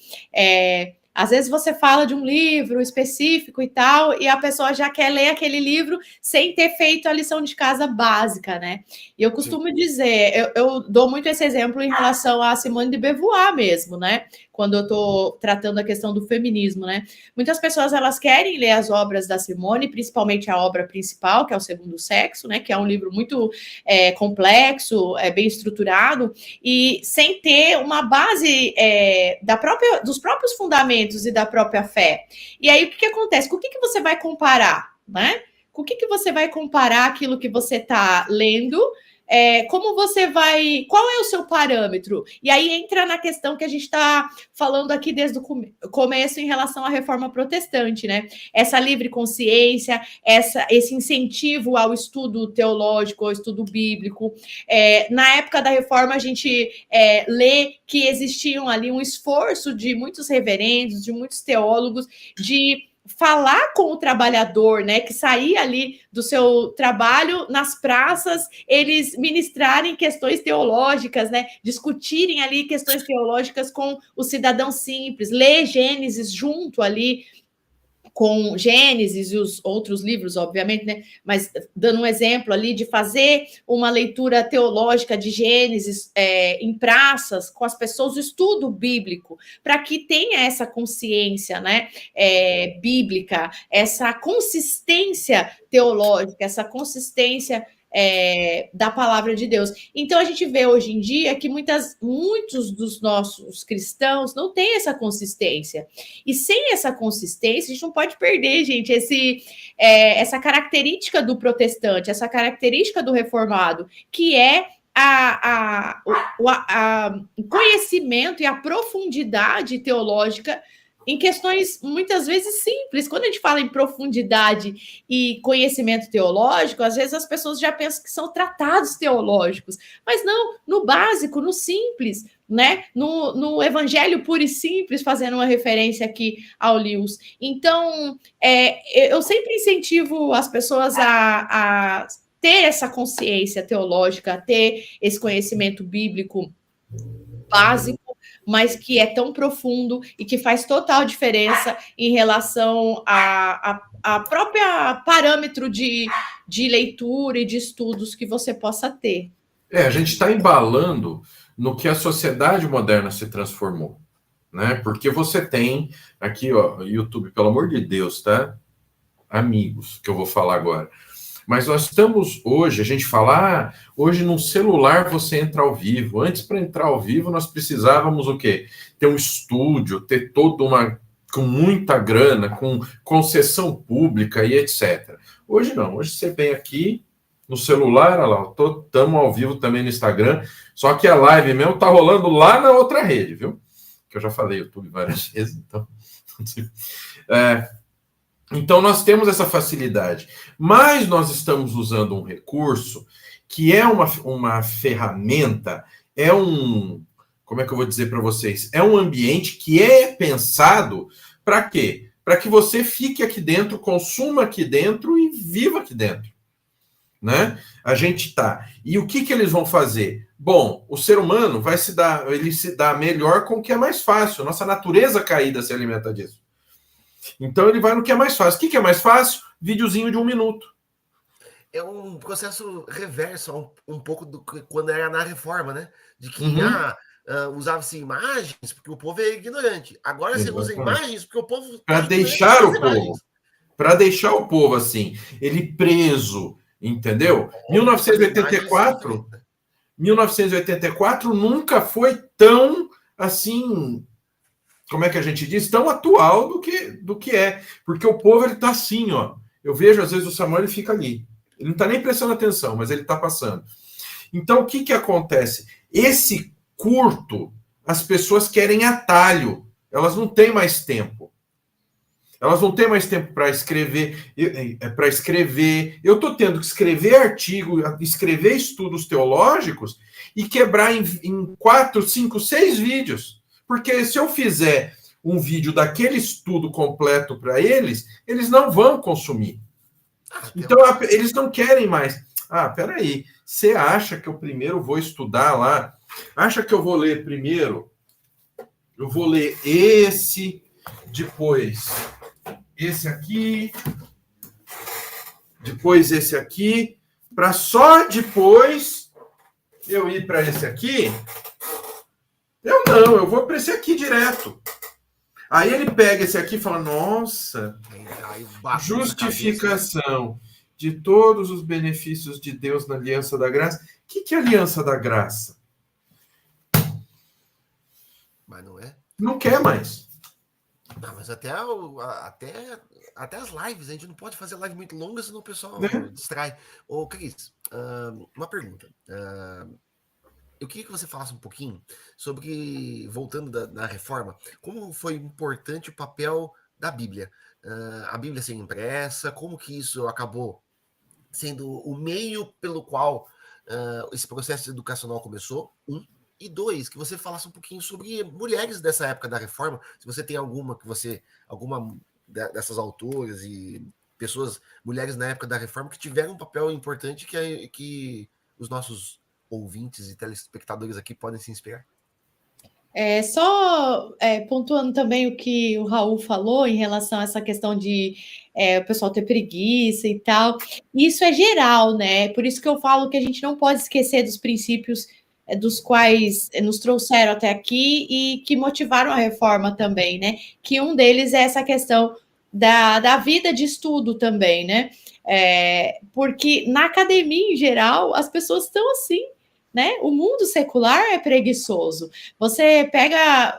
B: Às vezes você fala de um livro específico e tal, e a pessoa já quer ler aquele livro sem ter feito a lição de casa básica, né? E eu costumo dizer, eu dou muito esse exemplo em relação a Simone de Beauvoir mesmo, né? Quando eu estou tratando a questão do feminismo, né? Muitas pessoas, elas querem ler as obras da Simone, principalmente a obra principal, que é O Segundo Sexo, né? Que é um livro muito complexo, bem estruturado, e sem ter uma base dos próprios fundamentos e da própria fé. E aí, o que acontece? Com o que você vai comparar, né? Com o que você vai comparar aquilo que você está lendo? Como você vai... Qual é o seu parâmetro? E aí entra na questão que a gente está falando aqui desde o começo em relação à reforma protestante, né? Essa livre consciência, esse incentivo ao estudo teológico, ao estudo bíblico. Na época da reforma, a gente lê que existiam ali um esforço de muitos reverendos, de muitos teólogos, de falar com o trabalhador, né, que saía ali do seu trabalho nas praças, eles ministrarem questões teológicas, né, discutirem ali questões teológicas com o cidadão simples, ler Gênesis junto ali com Gênesis e os outros livros, obviamente, né? Mas dando um exemplo ali de fazer uma leitura teológica de Gênesis em praças com as pessoas, o estudo bíblico, para que tenha essa consciência, né, bíblica, essa consistência teológica, essa consistência da palavra de Deus. Então a gente vê hoje em dia que muitos dos nossos cristãos não têm essa consistência. E sem essa consistência, a gente não pode perder, gente, essa característica do protestante, essa característica do reformado, que é o conhecimento e a profundidade teológica em questões muitas vezes simples. Quando a gente fala em profundidade e conhecimento teológico, às vezes as pessoas já pensam que são tratados teológicos, mas não, no básico, no simples, né? No evangelho puro e simples, fazendo uma referência aqui ao Lewis. Então, eu sempre incentivo as pessoas a ter essa consciência teológica, a ter esse conhecimento bíblico básico, mas que é tão profundo e que faz total diferença em relação a própria parâmetro de leitura e de estudos que você possa ter.
A: A gente está embalando no que a sociedade moderna se transformou, né? Porque você tem aqui, ó, YouTube, pelo amor de Deus, tá? Amigos, que eu vou falar agora. Mas nós estamos hoje, a gente fala, hoje no celular você entra ao vivo. Antes, para entrar ao vivo, nós precisávamos o quê? Ter um estúdio, ter com muita grana, com concessão pública e etc. Hoje não, hoje você vem aqui no celular, olha lá, estamos ao vivo também no Instagram, só que a live mesmo tá rolando lá na outra rede, viu? Que eu já falei YouTube várias vezes, então... Então, nós temos essa facilidade, mas nós estamos usando um recurso que é uma ferramenta, como é que eu vou dizer para vocês? É um ambiente que é pensado para quê? Para que você fique aqui dentro, consuma aqui dentro e viva aqui dentro, né? A gente tá. E o que eles vão fazer? Bom, o ser humano ele se dá melhor com o que é mais fácil. Nossa natureza caída se alimenta disso. Então ele vai no que é mais fácil. O que é mais fácil? Videozinho de 1 minuto.
C: É um processo reverso um pouco do que quando era na reforma, né? De que usava-se imagens porque o povo é ignorante. Agora você usa imagens porque o povo
A: para deixar o povo. Para deixar o povo assim, ele preso, entendeu? 1984 nunca foi tão assim, como é que a gente diz, tão atual do que é. Porque o povo, ele tá assim, ó. Eu vejo, às vezes, o Samuel, ele fica ali. Ele não tá nem prestando atenção, mas ele tá passando. Então, o que acontece? Esse curto, as pessoas querem atalho. Elas não têm mais tempo. Elas não têm mais tempo para escrever. Eu tô tendo que escrever artigo, escrever estudos teológicos e quebrar em 4, 5, 6 vídeos. Porque se eu fizer um vídeo daquele estudo completo para eles não vão consumir. Então, eles não querem mais. Peraí, você acha que eu primeiro vou estudar lá? Acha que eu vou ler primeiro? Eu vou ler esse, depois esse aqui, depois esse aqui, para só depois eu ir para esse aqui? Eu vou para esse aqui direto. Aí ele pega esse aqui e fala, nossa, justificação de todos os benefícios de Deus na aliança da graça. O que é aliança da graça?
C: Mas não é?
A: Não quer mais.
C: Não, mas até as lives, a gente não pode fazer live muito longa, senão o pessoal distrai. Ô, Cris, uma pergunta. Eu queria que você falasse um pouquinho sobre, voltando da reforma, como foi importante o papel da Bíblia. A Bíblia sendo impressa, como que isso acabou sendo o meio pelo qual esse processo educacional começou, e 2, que você falasse um pouquinho sobre mulheres dessa época da reforma, se você tem alguma dessas autoras e pessoas, mulheres na época da reforma, que tiveram um papel importante que os nossos ouvintes e telespectadores aqui podem se inspirar.
B: Só pontuando também o que o Raul falou em relação a essa questão de o pessoal ter preguiça e tal. Isso é geral, né? Por isso que eu falo que a gente não pode esquecer dos princípios dos quais nos trouxeram até aqui e que motivaram a reforma também, né? Que um deles é essa questão da vida de estudo também, né? Porque na academia, em geral, as pessoas estão assim, né? O mundo secular é preguiçoso. Você pega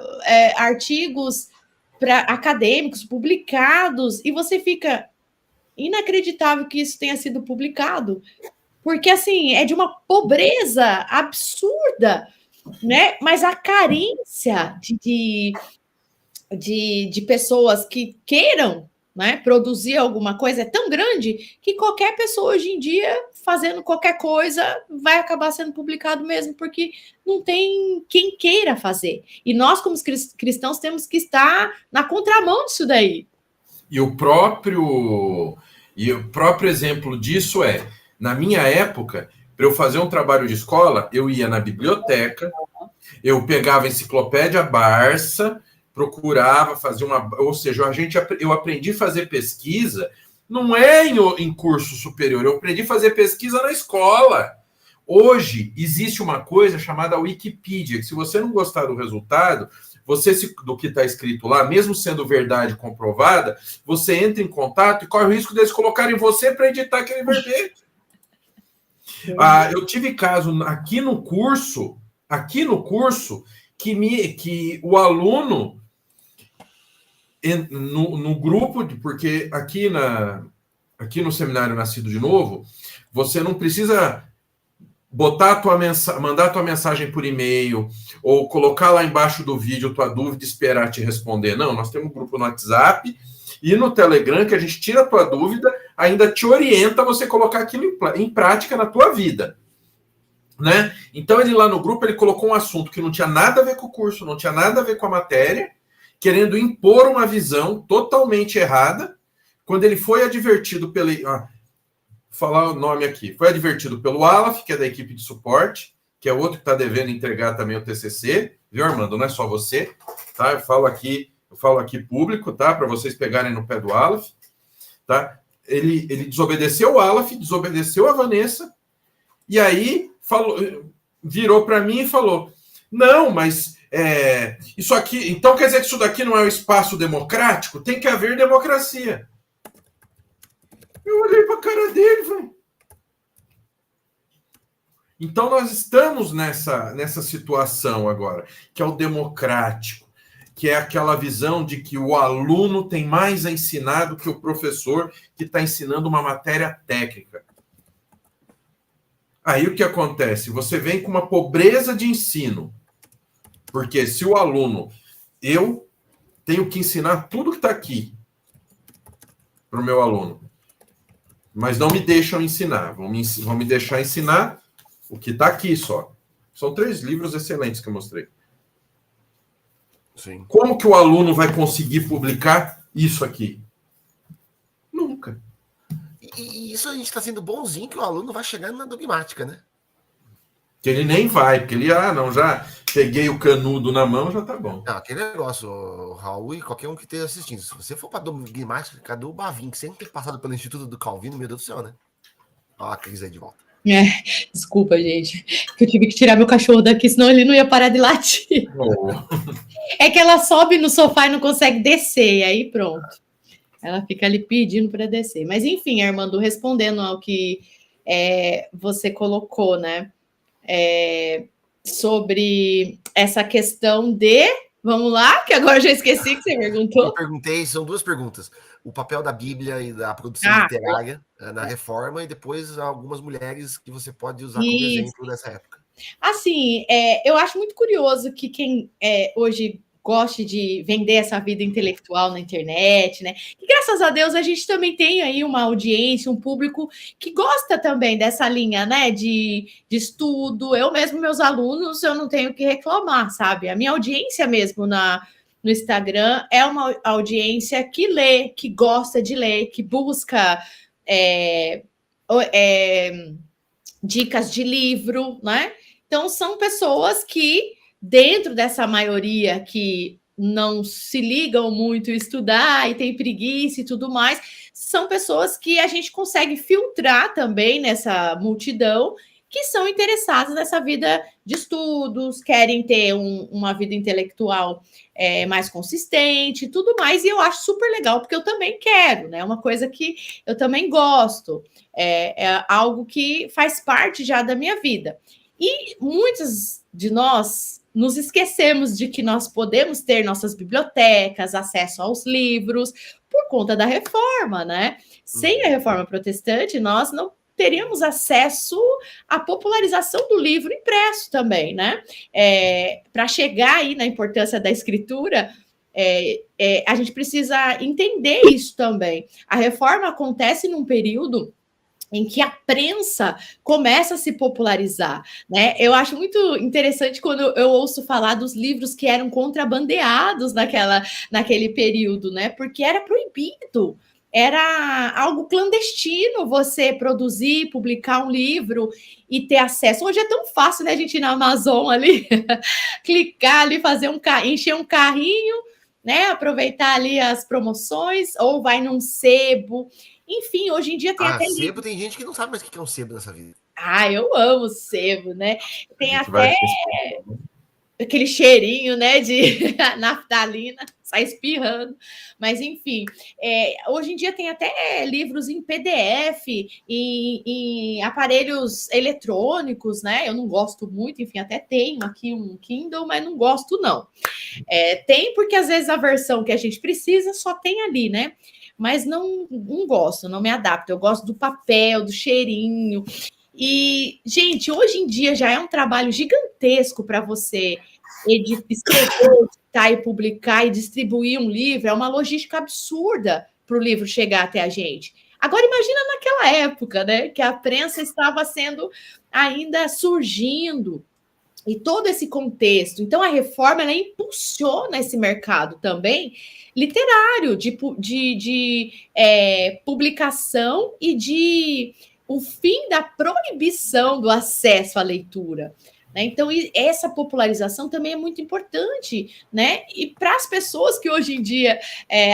B: artigos acadêmicos publicados e você fica inacreditável que isso tenha sido publicado, porque assim é de uma pobreza absurda, né? Mas a carência de pessoas que queiram, né, produzir alguma coisa é tão grande que qualquer pessoa hoje em dia fazendo qualquer coisa vai acabar sendo publicado mesmo, porque não tem quem queira fazer. E nós, como cristãos, temos que estar na contramão disso daí.
A: E o próprio exemplo disso na minha época, para eu fazer um trabalho de escola, eu ia na biblioteca, eu pegava a enciclopédia Barça, procurava fazer ou seja, eu aprendi a fazer pesquisa, não é em curso superior, eu aprendi a fazer pesquisa na escola. Hoje existe uma coisa chamada Wikipedia, que se você não gostar do resultado, do que está escrito lá, mesmo sendo verdade comprovada, você entra em contato e corre o risco deles colocarem você para editar aquele verbete. Eu tive caso aqui no curso, que o aluno no grupo, porque aqui no Seminário Nascido de Novo, você não precisa mandar a tua mensagem por e-mail ou colocar lá embaixo do vídeo tua dúvida e esperar te responder. Não, nós temos um grupo no WhatsApp e no Telegram que a gente tira a tua dúvida, ainda te orienta a você colocar aquilo em prática na tua vida. Né? Então, ele lá no grupo, ele colocou um assunto que não tinha nada a ver com o curso, não tinha nada a ver com a matéria, querendo impor uma visão totalmente errada, quando ele foi advertido falar o nome aqui, foi advertido pelo Alaf, que é da equipe de suporte, que é outro que está devendo entregar também o TCC, viu, Armando? Não é só você, tá? Eu falo aqui público, tá? Para vocês pegarem no pé do Alaf, tá? Ele desobedeceu o Alaf, desobedeceu a Vanessa, e aí virou para mim e falou: não, mas isso aqui, então quer dizer que isso daqui não é um espaço democrático? Tem que haver democracia. Eu olhei para a cara dele e falei: então nós estamos nessa situação agora, que é o democrático, que é aquela visão de que o aluno tem mais a ensinar do que o professor que está ensinando uma matéria técnica. Aí o que acontece? Você vem com uma pobreza de ensino, porque se o aluno, eu tenho que ensinar tudo que está aqui para o meu aluno, mas não me deixam ensinar, vão me deixar ensinar o que está aqui só. São 3 livros excelentes que eu mostrei.
C: Sim.
A: Como que o aluno vai conseguir publicar isso aqui? Nunca.
C: E isso a gente está sendo bonzinho, que o aluno vai chegando na dogmática, né?
A: Que ele nem vai, porque ele, já peguei o canudo na mão, já tá bom.
C: Não, aquele negócio, o Raul e qualquer um que esteja assistindo, se você for para dogmática, cadê o Bavin, que sempre tem passado pelo Instituto do Calvino, meu Deus do céu, né? Ó, a Cris aí de volta.
B: Desculpa, gente, que eu tive que tirar meu cachorro daqui, senão ele não ia parar de latir.
A: Oh.
B: É que ela sobe no sofá e não consegue descer, e aí pronto. Ela fica ali pedindo para descer. Mas, enfim, Armando, respondendo ao que você colocou, né? Sobre essa questão de... Vamos lá, que agora eu já esqueci que você perguntou.
C: Eu perguntei, são 2 perguntas. O papel da Bíblia e da produção literária na reforma, e depois algumas mulheres que você pode usar como exemplo dessa época.
B: Assim, eu acho muito curioso que quem hoje goste de vender essa vida intelectual na internet, né? E graças a Deus a gente também tem aí uma audiência, um público que gosta também dessa linha, né? De estudo. Eu mesmo, meus alunos, eu não tenho que reclamar, sabe? A minha audiência mesmo no Instagram é uma audiência que lê, que gosta de ler, que busca dicas de livro, né? Então, são pessoas que dentro dessa maioria que não se ligam muito a estudar e tem preguiça e tudo mais, são pessoas que a gente consegue filtrar também nessa multidão, que são interessadas nessa vida de estudos, querem ter uma vida intelectual mais consistente e tudo mais, e eu acho super legal, porque eu também quero, né? Uma coisa que eu também gosto, é algo que faz parte já da minha vida. E muitos de nós nos esquecemos de que nós podemos ter nossas bibliotecas, acesso aos livros, por conta da reforma, né? Sem a reforma protestante, nós não teríamos acesso à popularização do livro impresso também, né? Para chegar aí na importância da escritura, a gente precisa entender isso também. A reforma acontece num período em que a prensa começa a se popularizar, né? Eu acho muito interessante quando eu ouço falar dos livros que eram contrabandeados naquele período, né? Porque era proibido, era algo clandestino você produzir, publicar um livro e ter acesso. Hoje é tão fácil, né? A gente ir na Amazon ali, clicar ali, encher um carrinho, né? Aproveitar ali as promoções, ou vai num sebo. Enfim, hoje em dia tem até
C: sebo,
B: livro.
C: tem gente que não sabe mais o que é um sebo nessa vida.
B: Eu amo sebo, né? Tem até aquele cheirinho, né, de naftalina, sai espirrando. Mas, enfim, hoje em dia tem até livros em PDF, em aparelhos eletrônicos, né? Eu não gosto muito, enfim, até tenho aqui um Kindle, mas não gosto, não. Tem porque, às vezes, a versão que a gente precisa só tem ali, né? Mas não gosto, não me adapto. Eu gosto do papel, do cheirinho. E, gente, hoje em dia já é um trabalho gigantesco para você escrever, editar e publicar e distribuir um livro. É uma logística absurda para o livro chegar até a gente. Agora, imagina naquela época, né? Que a prensa estava sendo ainda surgindo. E todo esse contexto. Então, a reforma ela impulsiona esse mercado também literário, de publicação e de o fim da proibição do acesso à leitura. Né? Então, essa popularização também é muito importante, né? E para as pessoas que hoje em dia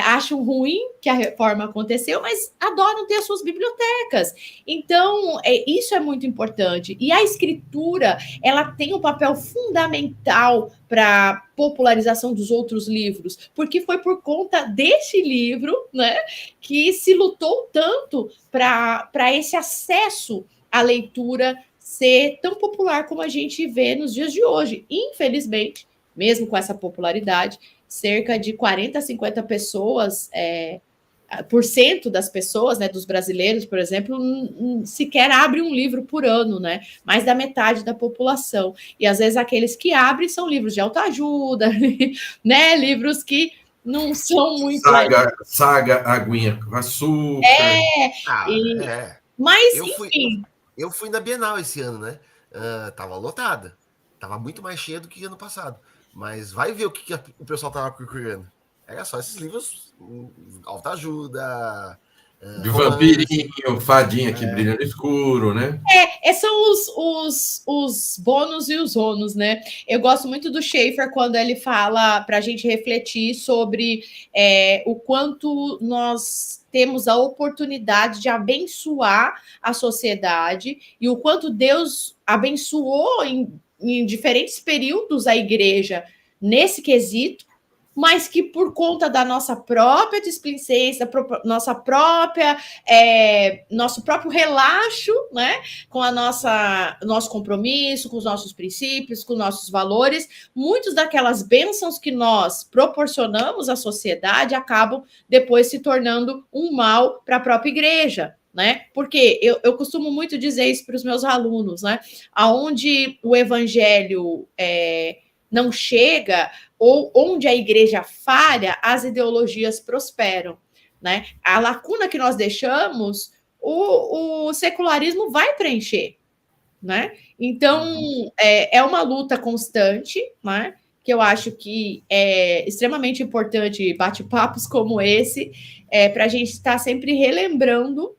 B: acham ruim que a reforma aconteceu, mas adoram ter as suas bibliotecas. Então, isso é muito importante. E a escritura, ela tem um papel fundamental para a popularização dos outros livros, porque foi por conta desse livro, né, que se lutou tanto para esse acesso à leitura ser tão popular como a gente vê nos dias de hoje. Infelizmente, mesmo com essa popularidade, cerca de 40 a 50 pessoas, por cento das pessoas, né, dos brasileiros, por exemplo, sequer abre um livro por ano, né? Mais da metade da população. E às vezes aqueles que abrem são livros de autoajuda, né? Livros que não são muito...
A: Saga aguinha com açúcar.
B: Mas, enfim...
C: Eu fui na Bienal esse ano, né? Tava lotada. Tava muito mais cheia do que ano passado. Mas vai ver o que o pessoal tava procurando. É só esses livros, autoajuda...
A: De vampirinho, fadinha que brilha no escuro, né?
B: São os bônus e os ônus, né? Eu gosto muito do Schaeffer quando ele fala para a gente refletir sobre o quanto nós temos a oportunidade de abençoar a sociedade e o quanto Deus abençoou em diferentes períodos a igreja nesse quesito, mas que por conta da nossa própria displicência, nosso próprio relaxo, né, com nosso compromisso, com os nossos princípios, com os nossos valores, muitas daquelas bênçãos que nós proporcionamos à sociedade acabam depois se tornando um mal para a própria igreja. Né? Porque eu costumo muito dizer isso para os meus alunos, né? Aonde o evangelho não chega, ou onde a igreja falha, as ideologias prosperam, né? A lacuna que nós deixamos, o secularismo vai preencher, né? Então, é uma luta constante, né? Que eu acho que é extremamente importante bate-papos como esse, para a gente estar sempre relembrando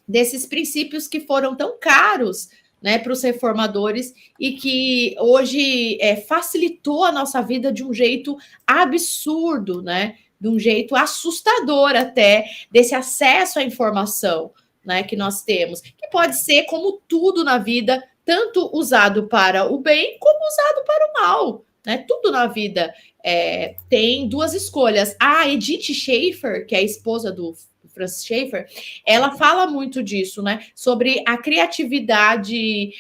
B: desses princípios que foram tão caros né, para os reformadores e que hoje facilitou a nossa vida de um jeito absurdo, né, de um jeito assustador até, desse acesso à informação, né, que nós temos, que pode ser como tudo na vida, tanto usado para o bem como usado para o mal, né? Tudo na vida tem duas escolhas. A Edith Schaefer, que é a esposa do Francis Schaeffer, ela fala muito disso, né? Sobre a criatividade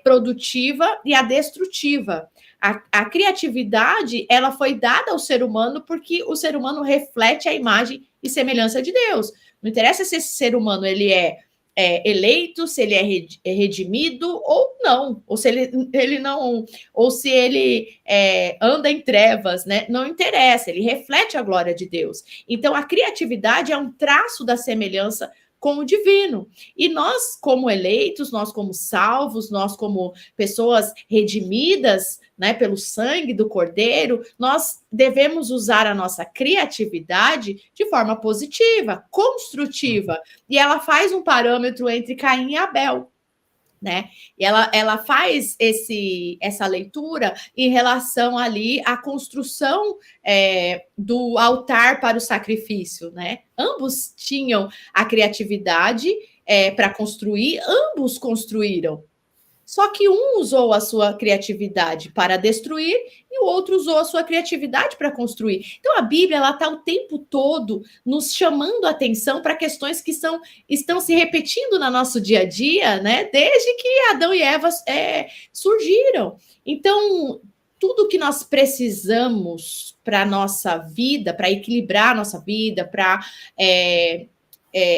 B: produtiva e a destrutiva. A criatividade, ela foi dada ao ser humano porque o ser humano reflete a imagem e semelhança de Deus. Não interessa se esse ser humano ele é eleito, se ele é redimido ou não, ou se ele não, ou se ele anda em trevas, né? Não interessa, ele reflete a glória de Deus. Então, a criatividade é um traço da semelhança com o divino. E nós, como eleitos, nós como salvos, nós como pessoas redimidas, né, pelo sangue do Cordeiro, nós devemos usar a nossa criatividade de forma positiva, construtiva. E ela faz um parâmetro entre Caim e Abel, né? E ela faz essa leitura em relação ali à construção do altar para o sacrifício, né? Ambos tinham a criatividade para construir, ambos construíram. Só que um usou a sua criatividade para destruir e o outro usou a sua criatividade para construir. Então, a Bíblia está o tempo todo nos chamando a atenção para questões que estão se repetindo no nosso dia a dia, né? Desde que Adão e Eva surgiram. Então, tudo que nós precisamos para a nossa vida, para equilibrar a nossa vida, para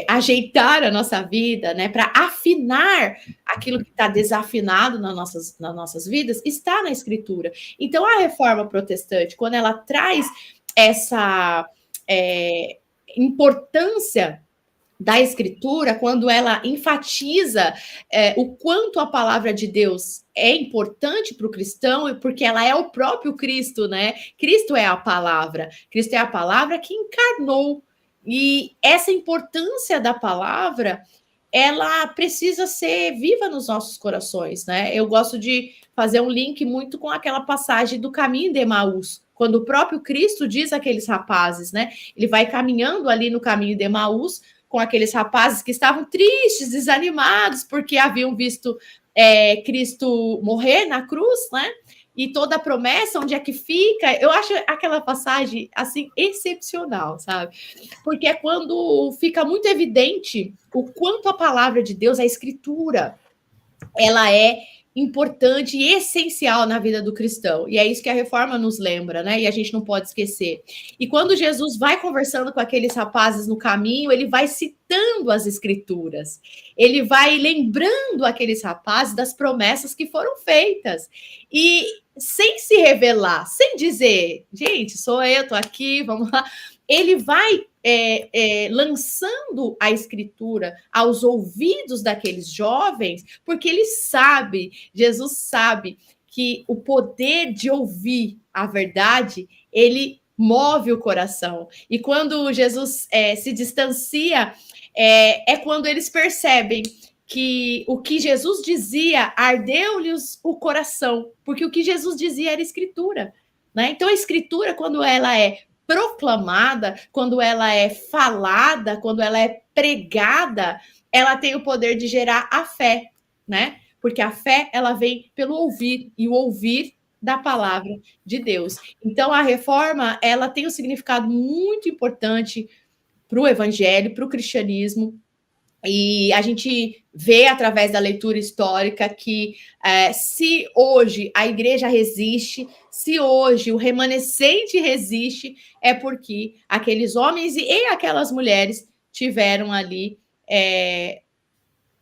B: ajeitar a nossa vida, né, para afinar aquilo que está desafinado nas nossas vidas, está na Escritura. Então, a Reforma Protestante, quando ela traz essa importância da Escritura, quando ela enfatiza o quanto a palavra de Deus é importante para o cristão, porque ela é o próprio Cristo, né? Cristo é a palavra que encarnou. E essa importância da palavra, ela precisa ser viva nos nossos corações, né? Eu gosto de fazer um link muito com aquela passagem do caminho de Emaús, quando o próprio Cristo diz àqueles rapazes, né? Ele vai caminhando ali no caminho de Emaús com aqueles rapazes que estavam tristes, desanimados, porque haviam visto Cristo morrer na cruz, né? E toda a promessa, onde é que fica? Eu acho aquela passagem, assim, excepcional, sabe? Porque é quando fica muito evidente o quanto a palavra de Deus, a Escritura, ela é importante e essencial na vida do cristão. E é isso que a Reforma nos lembra, né? E a gente não pode esquecer. E quando Jesus vai conversando com aqueles rapazes no caminho, ele vai citando as Escrituras. Ele vai lembrando aqueles rapazes das promessas que foram feitas. E sem se revelar, sem dizer, gente, sou eu, tô aqui, vamos lá. Ele vai lançando a Escritura aos ouvidos daqueles jovens, porque ele sabe, Jesus sabe, que o poder de ouvir a verdade, ele move o coração. E quando Jesus se distancia, é quando eles percebem que o que Jesus dizia ardeu-lhes o coração, porque o que Jesus dizia era Escritura, né? Então, a Escritura, quando ela é proclamada, quando ela é falada, quando ela é pregada, ela tem o poder de gerar a fé, né? Porque a fé, ela vem pelo ouvir, e o ouvir da palavra de Deus. Então, a Reforma, ela tem um significado muito importante para o evangelho, para o cristianismo, e a gente vê através da leitura histórica que se hoje a igreja resiste, se hoje o remanescente resiste, é porque aqueles homens e aquelas mulheres tiveram ali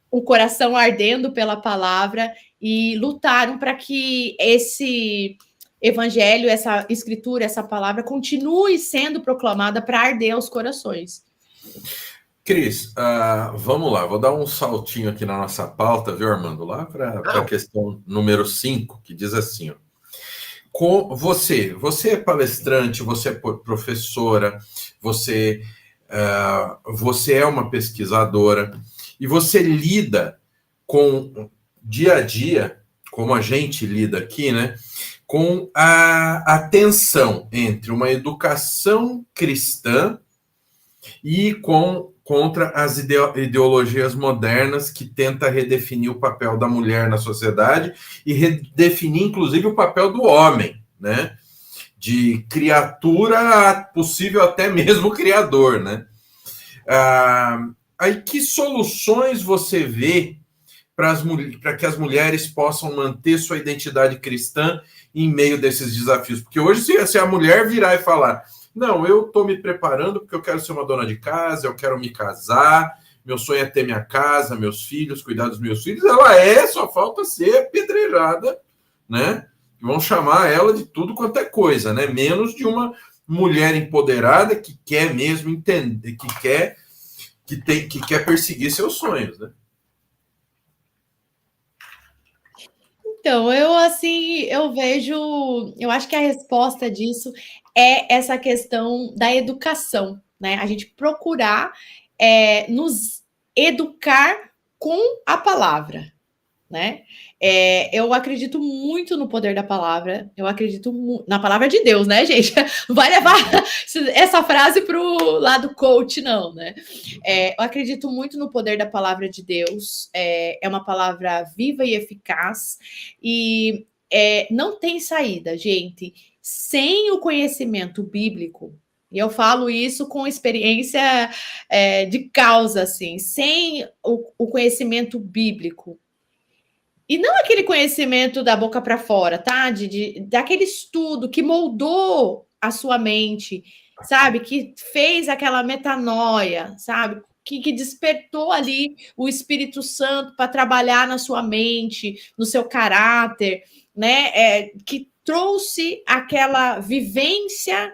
B: o coração ardendo pela palavra e lutaram para que esse evangelho, essa escritura, essa palavra continue sendo proclamada para arder os corações.
A: Cris, vamos lá, vou dar um saltinho aqui na nossa pauta, viu, Armando? Lá para a questão número 5, que diz assim, ó, você é palestrante, você é professora, você é uma pesquisadora, e você lida com dia a dia, como a gente lida aqui, né, com a tensão entre uma educação cristã e contra as ideologias modernas que tenta redefinir o papel da mulher na sociedade e redefinir, inclusive, o papel do homem, né? De criatura a possível até mesmo criador, né? Aí que soluções você vê para que as mulheres possam manter sua identidade cristã em meio desses desafios? Porque hoje, se a mulher virar e falar, não, eu estou me preparando porque eu quero ser uma dona de casa, eu quero me casar, meu sonho é ter minha casa, meus filhos, cuidar dos meus filhos, só falta ser apedrejada, né? Vão chamar ela de tudo quanto é coisa, né? Menos de uma mulher empoderada que quer mesmo entender, que quer perseguir seus sonhos, né?
B: Então, eu acho que a resposta disso é essa questão da educação, né? A gente procurar nos educar com a palavra, né? Eu acredito muito no poder da palavra, eu acredito na palavra de Deus, né, gente? Não vai levar essa frase para o lado coach, não, né? Eu acredito muito no poder da palavra de Deus, é uma palavra viva e eficaz, e não tem saída, gente, sem o conhecimento bíblico. E eu falo isso com experiência de causa, assim, sem o conhecimento bíblico. E não aquele conhecimento da boca para fora, tá? Daquele estudo que moldou a sua mente, sabe? Que fez aquela metanoia, sabe? Que despertou ali o Espírito Santo para trabalhar na sua mente, no seu caráter, né? Que trouxe aquela vivência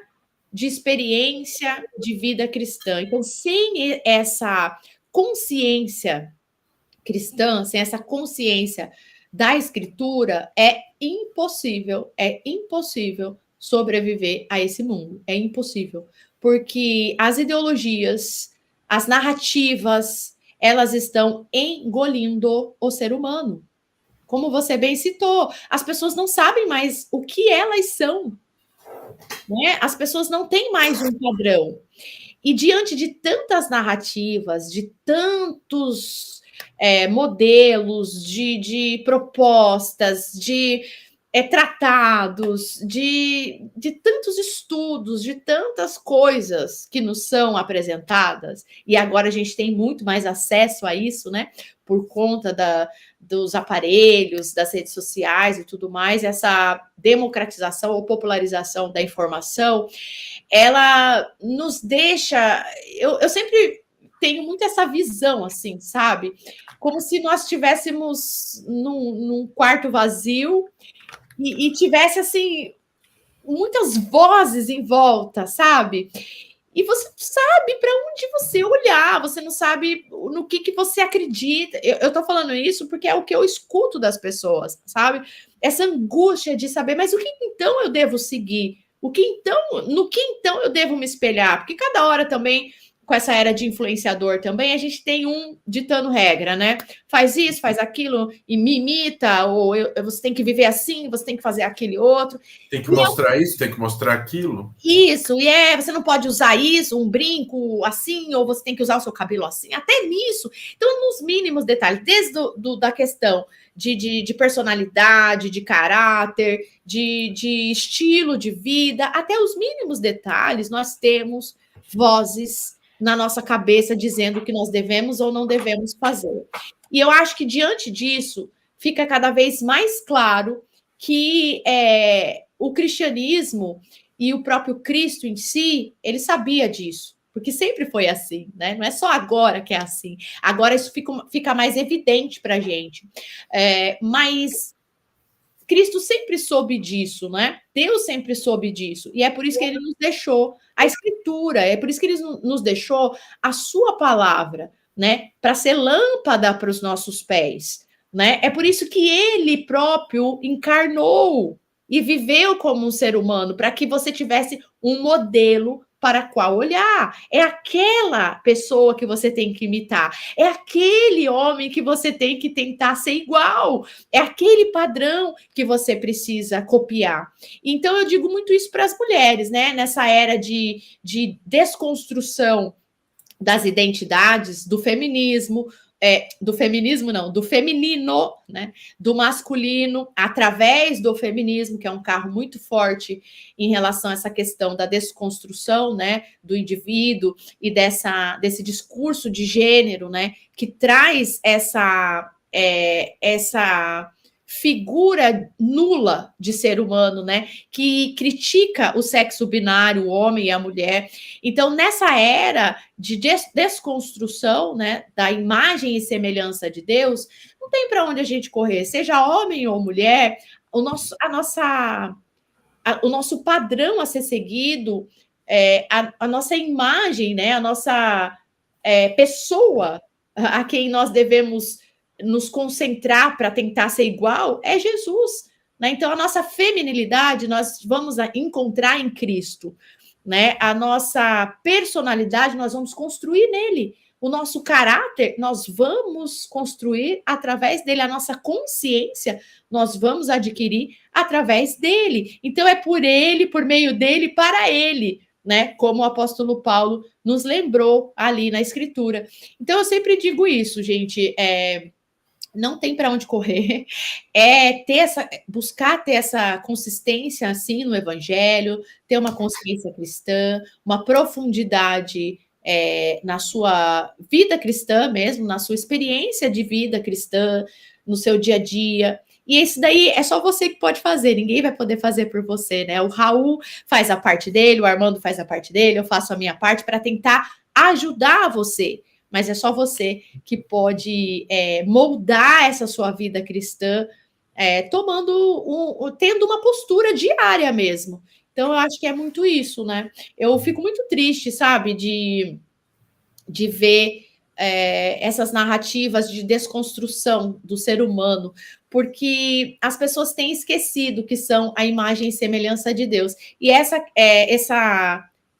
B: de experiência de vida cristã. Então, sem essa consciência cristã, sem essa consciência da escritura, é impossível sobreviver a esse mundo. É impossível. Porque as ideologias, as narrativas, elas estão engolindo o ser humano. Como você bem citou, as pessoas não sabem mais o que elas são, né? As pessoas não têm mais um padrão. E diante de tantas narrativas, de tantos modelos, de propostas, de tratados, de tantos estudos, de tantas coisas que nos são apresentadas, e agora a gente tem muito mais acesso a isso, né? Por conta dos aparelhos, das redes sociais e tudo mais, essa democratização ou popularização da informação, ela nos deixa... Eu sempre tenho muito essa visão, assim, sabe? Como se nós estivéssemos num quarto vazio e tivesse, assim, muitas vozes em volta, sabe? E você não sabe para onde você olhar, você não sabe no que você acredita. Eu tô falando isso porque é o que eu escuto das pessoas, sabe? Essa angústia de saber, mas o que então eu devo seguir? No que então eu devo me espelhar? Porque cada hora também, com essa era de influenciador também, a gente tem um ditando regra, né? Faz isso, faz aquilo, e me imita, ou você tem que viver assim, você tem que fazer aquele outro.
A: Tem que mostrar isso, tem que mostrar aquilo.
B: Isso, você não pode usar isso, um brinco assim, ou você tem que usar o seu cabelo assim, até nisso. Então, nos mínimos detalhes, desde da questão de personalidade, de caráter, de estilo de vida, até os mínimos detalhes, nós temos vozes na nossa cabeça dizendo o que nós devemos ou não devemos fazer. E eu acho que, diante disso, fica cada vez mais claro que o cristianismo e o próprio Cristo em si, ele sabia disso, porque sempre foi assim, né? Não é só agora que é assim. Agora isso fica mais evidente para a gente. Mas Cristo sempre soube disso, né? Deus sempre soube disso. E é por isso que ele nos deixou a Escritura, é por isso que ele nos deixou a sua palavra, né? Para ser lâmpada para os nossos pés, né? É por isso que ele próprio encarnou e viveu como um ser humano, para que você tivesse um modelo para qual olhar. É aquela pessoa que você tem que imitar. É aquele homem que você tem que tentar ser igual. É aquele padrão que você precisa copiar. Então, eu digo muito isso para as mulheres, né? Nessa era de desconstrução das identidades, do feminismo, do feminismo não, do feminino, né, do masculino, através do feminismo, que é um carro muito forte em relação a essa questão da desconstrução, né, do indivíduo e desse discurso de gênero, né, que traz essa figura nula de ser humano, né, que critica o sexo binário, o homem e a mulher. Então, nessa era de desconstrução, né, da imagem e semelhança de Deus, não tem para onde a gente correr, seja homem ou mulher, o nosso padrão a ser seguido, a nossa imagem, né, a nossa pessoa a quem nós devemos nos concentrar para tentar ser igual é Jesus, né? Então, a nossa feminilidade nós vamos encontrar em Cristo, né? A nossa personalidade nós vamos construir nele. O nosso caráter nós vamos construir através dele. A nossa consciência nós vamos adquirir através dele. Então, é por ele, por meio dele, para ele, né? Como o apóstolo Paulo nos lembrou ali na Escritura. Então, eu sempre digo isso, gente. Não tem para onde correr, buscar ter essa consistência assim no Evangelho, ter uma consciência cristã, uma profundidade na sua vida cristã mesmo, na sua experiência de vida cristã, no seu dia a dia. E isso daí é só você que pode fazer, ninguém vai poder fazer por você, né? O Raul faz a parte dele, o Armando faz a parte dele, eu faço a minha parte para tentar ajudar você. Mas é só você que pode moldar essa sua vida cristã, tendo uma postura diária mesmo. Então, eu acho que é muito isso, né? Eu fico muito triste, sabe, de ver essas narrativas de desconstrução do ser humano, porque as pessoas têm esquecido que são a imagem e semelhança de Deus. E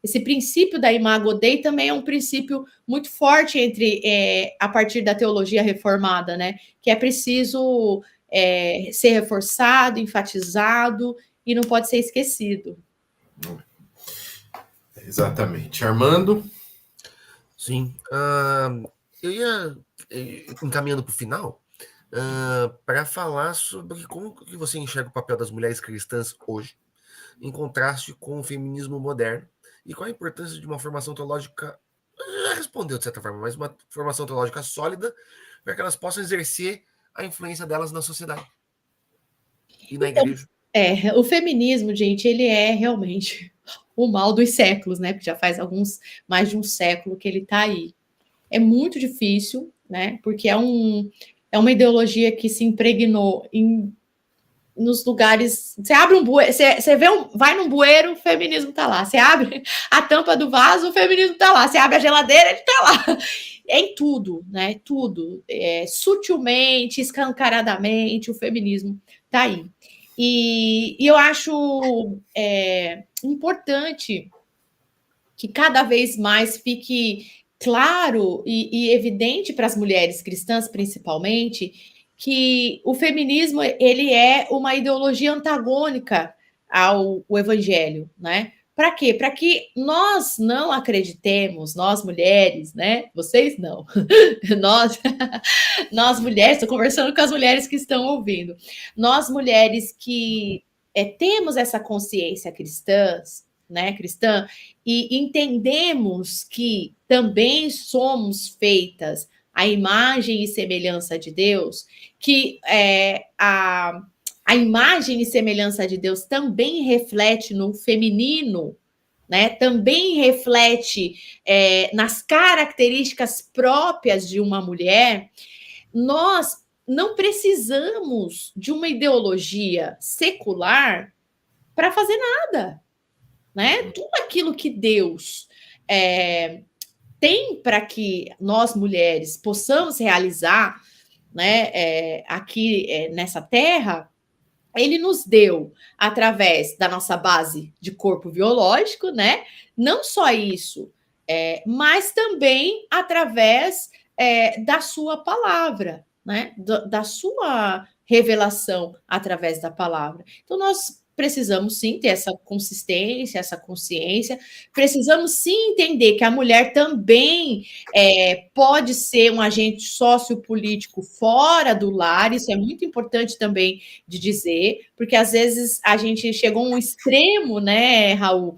B: esse princípio da Imago Dei também é um princípio muito forte a partir da teologia reformada, né? Que é preciso ser reforçado, enfatizado e não pode ser esquecido.
A: Exatamente. Armando?
C: Sim. Eu ia encaminhando para o final para falar sobre como que você enxerga o papel das mulheres cristãs hoje, em contraste com o feminismo moderno, e qual a importância de uma formação teológica, já respondeu de certa forma, mas uma formação teológica sólida para que elas possam exercer a influência delas na sociedade e na igreja.
B: O feminismo, gente, ele é realmente o mal dos séculos, né? Porque já faz mais de um século que ele está aí. É muito difícil, né? Porque é uma ideologia que se impregnou nos lugares. Você abre um bueiro, você vai num bueiro, o feminismo está lá. Você abre a tampa do vaso, o feminismo está lá. Você abre a geladeira, ele está lá. É em tudo, né? Tudo. Sutilmente, escancaradamente, o feminismo está aí. E eu acho importante que cada vez mais fique claro e evidente para as mulheres cristãs, principalmente, que o feminismo ele é uma ideologia antagônica ao evangelho, né? Para quê? Para que nós não acreditemos, nós mulheres, né? Vocês não. Nós mulheres, estou conversando com as mulheres que estão ouvindo. Nós mulheres que temos essa consciência cristã, e entendemos que também somos feitas à imagem e semelhança de Deus, que a imagem e semelhança de Deus também reflete no feminino, né? Também reflete nas características próprias de uma mulher. Nós não precisamos de uma ideologia secular para fazer nada, né? Tudo aquilo que Deus tem para que nós mulheres possamos realizar, né, aqui nessa terra, ele nos deu através da nossa base de corpo biológico, né? Não só isso, mas também através da sua palavra, né? Da sua revelação através da palavra. Então, nós precisamos sim ter essa consistência, essa consciência, precisamos sim entender que a mulher também pode ser um agente sociopolítico fora do lar, isso é muito importante também de dizer, porque às vezes a gente chegou a um extremo, né, Raul?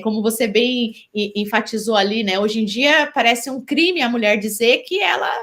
B: Como você bem enfatizou ali, né? Hoje em dia parece um crime a mulher dizer que ela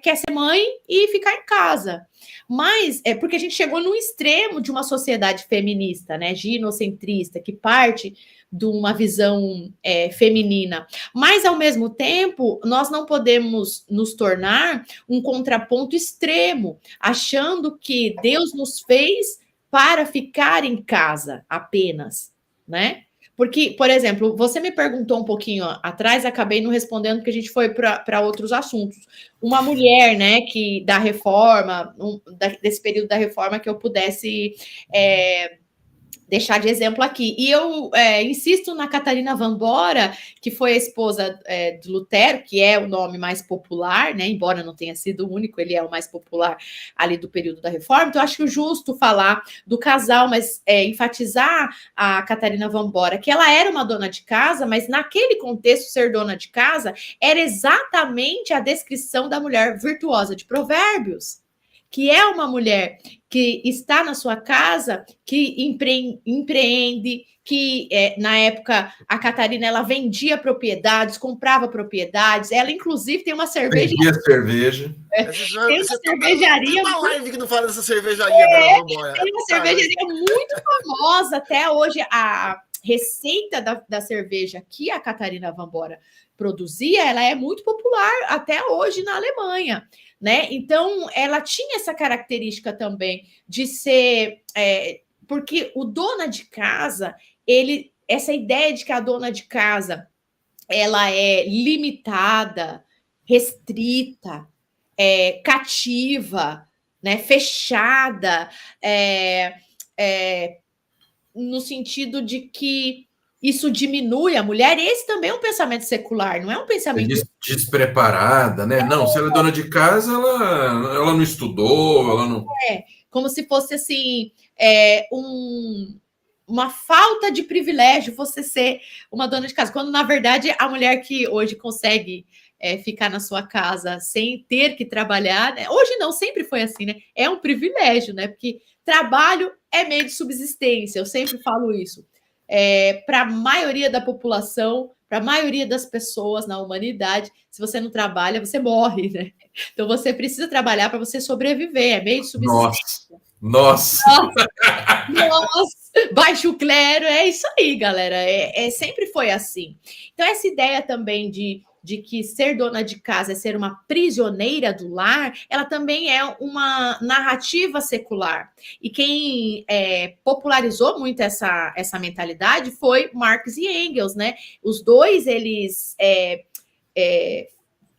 B: quer ser mãe e ficar em casa. Mas é porque a gente chegou no extremo de uma sociedade feminista, né, ginocentrista, que parte de uma visão feminina. Mas, ao mesmo tempo, nós não podemos nos tornar um contraponto extremo, achando que Deus nos fez para ficar em casa apenas, né? Porque, por exemplo, você me perguntou um pouquinho atrás, acabei não respondendo porque a gente foi para outros assuntos. Uma mulher, né, que da reforma, desse período da reforma, que eu pudesse deixar de exemplo aqui. E eu insisto na Catarina Van Bora, que foi a esposa de Lutero, que é o nome mais popular, né? Embora não tenha sido o único, ele é o mais popular ali do período da Reforma. Então, acho justo falar do casal, mas enfatizar a Catarina Van Bora, que ela era uma dona de casa, mas naquele contexto, ser dona de casa era exatamente a descrição da mulher virtuosa de Provérbios, que é uma mulher que está na sua casa, que empreende, que na época a Catarina ela vendia propriedades, comprava propriedades, ela inclusive tem uma cervejaria.
A: Vendia cerveja.
B: Tem uma cervejaria.
C: Tem uma live que não fala dessa cervejaria.
B: Tem uma cervejaria muito famosa até hoje. A receita da cerveja que a Catarina Van Bora produzia, ela é muito popular até hoje na Alemanha, né? Então, ela tinha essa característica também de ser... porque o dona de casa, essa ideia de que a dona de casa ela é limitada, restrita, cativa, né? Fechada, no sentido de que isso diminui a mulher, esse também é um pensamento secular, não é um pensamento...
A: Despreparada, né? Não, se ela é dona de casa, ela não estudou, ela não...
B: como se fosse, assim, uma falta de privilégio você ser uma dona de casa, quando, na verdade, a mulher que hoje consegue ficar na sua casa sem ter que trabalhar, né? Hoje não, sempre foi assim, né? É um privilégio, né? Porque trabalho é meio de subsistência, eu sempre falo isso. Para a maioria da população, para a maioria das pessoas na humanidade, se você não trabalha, você morre, né? Então você precisa trabalhar para você sobreviver, é meio de subsistência.
A: Nossa!
B: Baixo clero, é isso aí, galera. Sempre foi assim. Então, essa ideia também de que ser dona de casa é ser uma prisioneira do lar, ela também é uma narrativa secular. E quem popularizou muito essa mentalidade foi Marx e Engels, né? Os dois, eles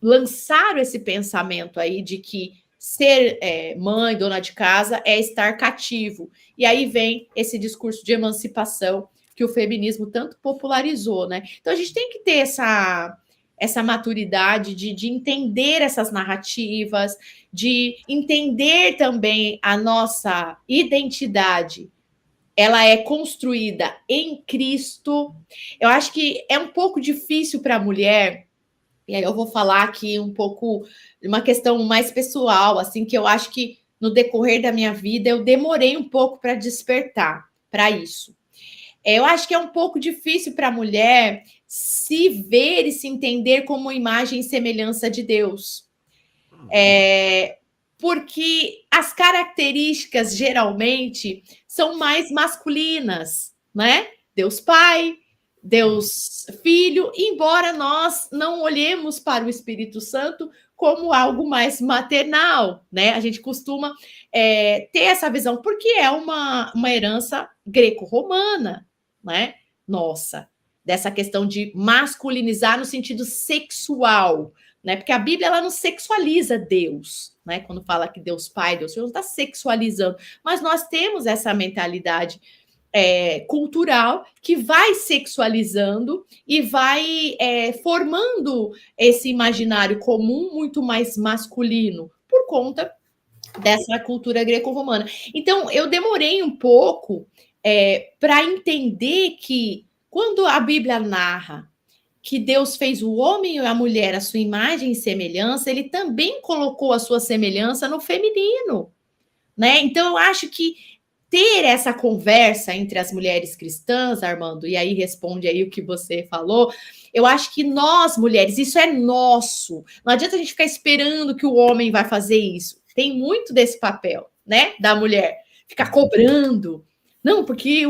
B: lançaram esse pensamento aí de que ser mãe, dona de casa, é estar cativo. E aí vem esse discurso de emancipação que o feminismo tanto popularizou, né? Então, a gente tem que ter essa maturidade de entender essas narrativas, de entender também a nossa identidade. Ela é construída em Cristo. Eu acho que é um pouco difícil para a mulher, e aí eu vou falar aqui um pouco de uma questão mais pessoal, assim, que eu acho que no decorrer da minha vida eu demorei um pouco para despertar para isso. Eu acho que é um pouco difícil para a mulher se ver e se entender como imagem e semelhança de Deus. Porque as características, geralmente, são mais masculinas, né? Deus Pai, Deus Filho, embora nós não olhemos para o Espírito Santo como algo mais maternal, né? A gente costuma ter essa visão, porque é uma herança greco-romana, né? Nossa, dessa questão de masculinizar no sentido sexual, né? Porque a Bíblia ela não sexualiza Deus, né? Quando fala que Deus Pai, Deus Filho, não está sexualizando, mas nós temos essa mentalidade cultural que vai sexualizando e vai formando esse imaginário comum muito mais masculino por conta dessa cultura greco-romana. Então, eu demorei um pouco para entender que quando a Bíblia narra que Deus fez o homem e a mulher à sua imagem e semelhança, ele também colocou a sua semelhança no feminino, né? Então, eu acho que ter essa conversa entre as mulheres cristãs, Armando, e aí responde aí o que você falou, eu acho que nós, mulheres, isso é nosso. Não adianta a gente ficar esperando que o homem vai fazer isso. Tem muito desse papel, né, da mulher. Ficar cobrando. Não, porque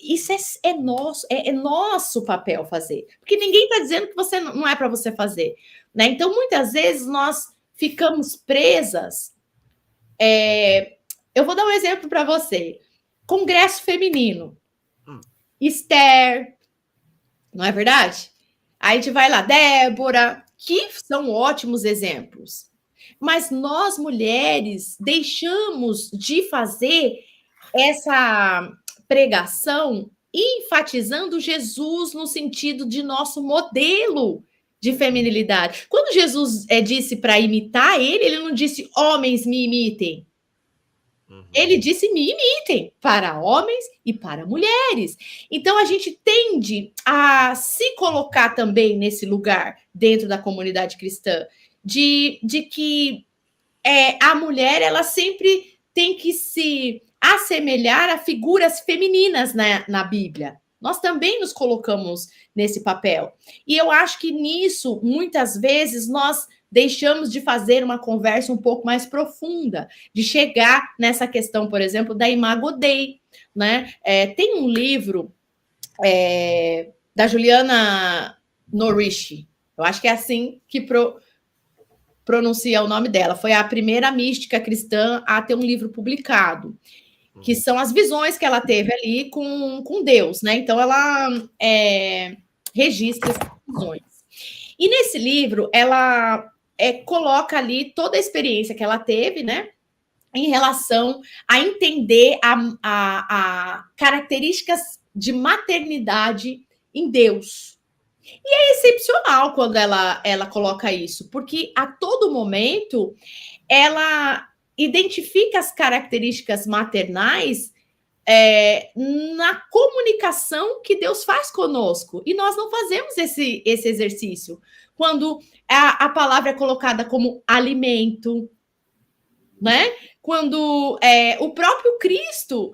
B: isso é nosso, é nosso papel fazer. Porque ninguém está dizendo que você não é para você fazer, né? Então, muitas vezes, nós ficamos presas. Eu vou dar um exemplo para você. Congresso feminino. Esther, não é verdade? Aí a gente vai lá, Débora, que são ótimos exemplos. Mas nós, mulheres, deixamos de fazer essa pregação enfatizando Jesus no sentido de nosso modelo de feminilidade. Quando Jesus disse para imitar ele não disse homens me imitem. Ele disse me imitem para homens e para mulheres. Então a gente tende a se colocar também nesse lugar dentro da comunidade cristã de que a mulher ela sempre tem que se assemelhar a figuras femininas na Bíblia. Nós também nos colocamos nesse papel. E eu acho que nisso, muitas vezes, nós deixamos de fazer uma conversa um pouco mais profunda, de chegar nessa questão, por exemplo, da Imago Dei, né? Tem um livro da Juliana Norrishi, eu acho que é assim que pronuncia o nome dela, foi a primeira mística cristã a ter um livro publicado, que são as visões que ela teve ali com Deus, né? Então, ela registra essas visões. E nesse livro, ela coloca ali toda a experiência que ela teve, né? Em relação a entender a características de maternidade em Deus. E é excepcional quando ela coloca isso, porque a todo momento ela identifica as características maternais na comunicação que Deus faz conosco. E nós não fazemos esse exercício. Quando a palavra é colocada como alimento, né? Quando o próprio Cristo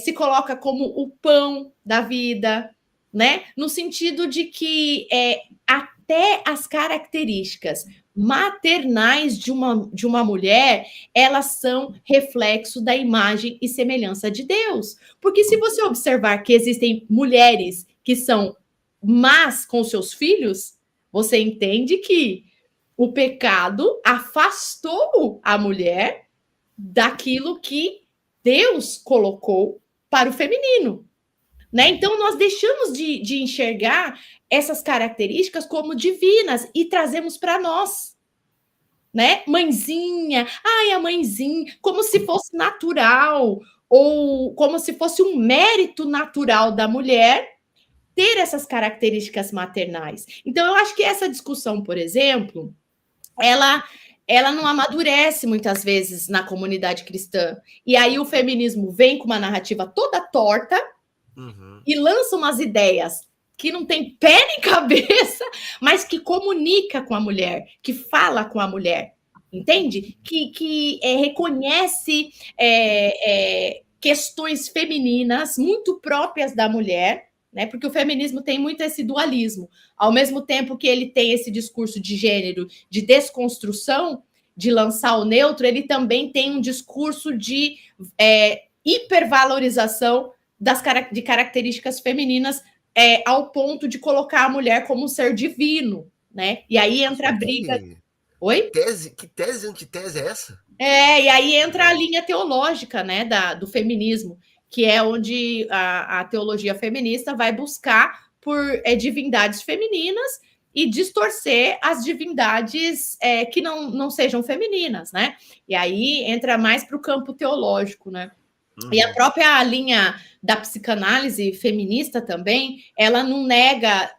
B: se coloca como o pão da vida, né? No sentido de que até as características maternais de uma mulher, elas são reflexo da imagem e semelhança de Deus. Porque se você observar que existem mulheres que são más com seus filhos, você entende que o pecado afastou a mulher daquilo que Deus colocou para o feminino. Né? Então, nós deixamos de enxergar essas características como divinas e trazemos para nós. Né? Mãezinha, ai, a mãezinha, como se fosse natural, ou como se fosse um mérito natural da mulher ter essas características maternais. Então, eu acho que essa discussão, por exemplo, ela não amadurece muitas vezes na comunidade cristã. E aí o feminismo vem com uma narrativa toda torta, e lança umas ideias que não tem pé nem cabeça, mas que comunica com a mulher, que fala com a mulher, entende? Que reconhece questões femininas muito próprias da mulher, né? Porque o feminismo tem muito esse dualismo. Ao mesmo tempo que ele tem esse discurso de gênero, de desconstrução, de lançar o neutro, ele também tem um discurso de hipervalorização de características femininas ao ponto de colocar a mulher como um ser divino, né? E aí entra a briga. Oi?
C: Que tese, antitese é essa?
B: E aí entra a linha teológica, né, do feminismo, que é onde a teologia feminista vai buscar por divindades femininas e distorcer as divindades que não sejam femininas, né? E aí entra mais para o campo teológico, né? E a própria linha da psicanálise feminista também, ela não nega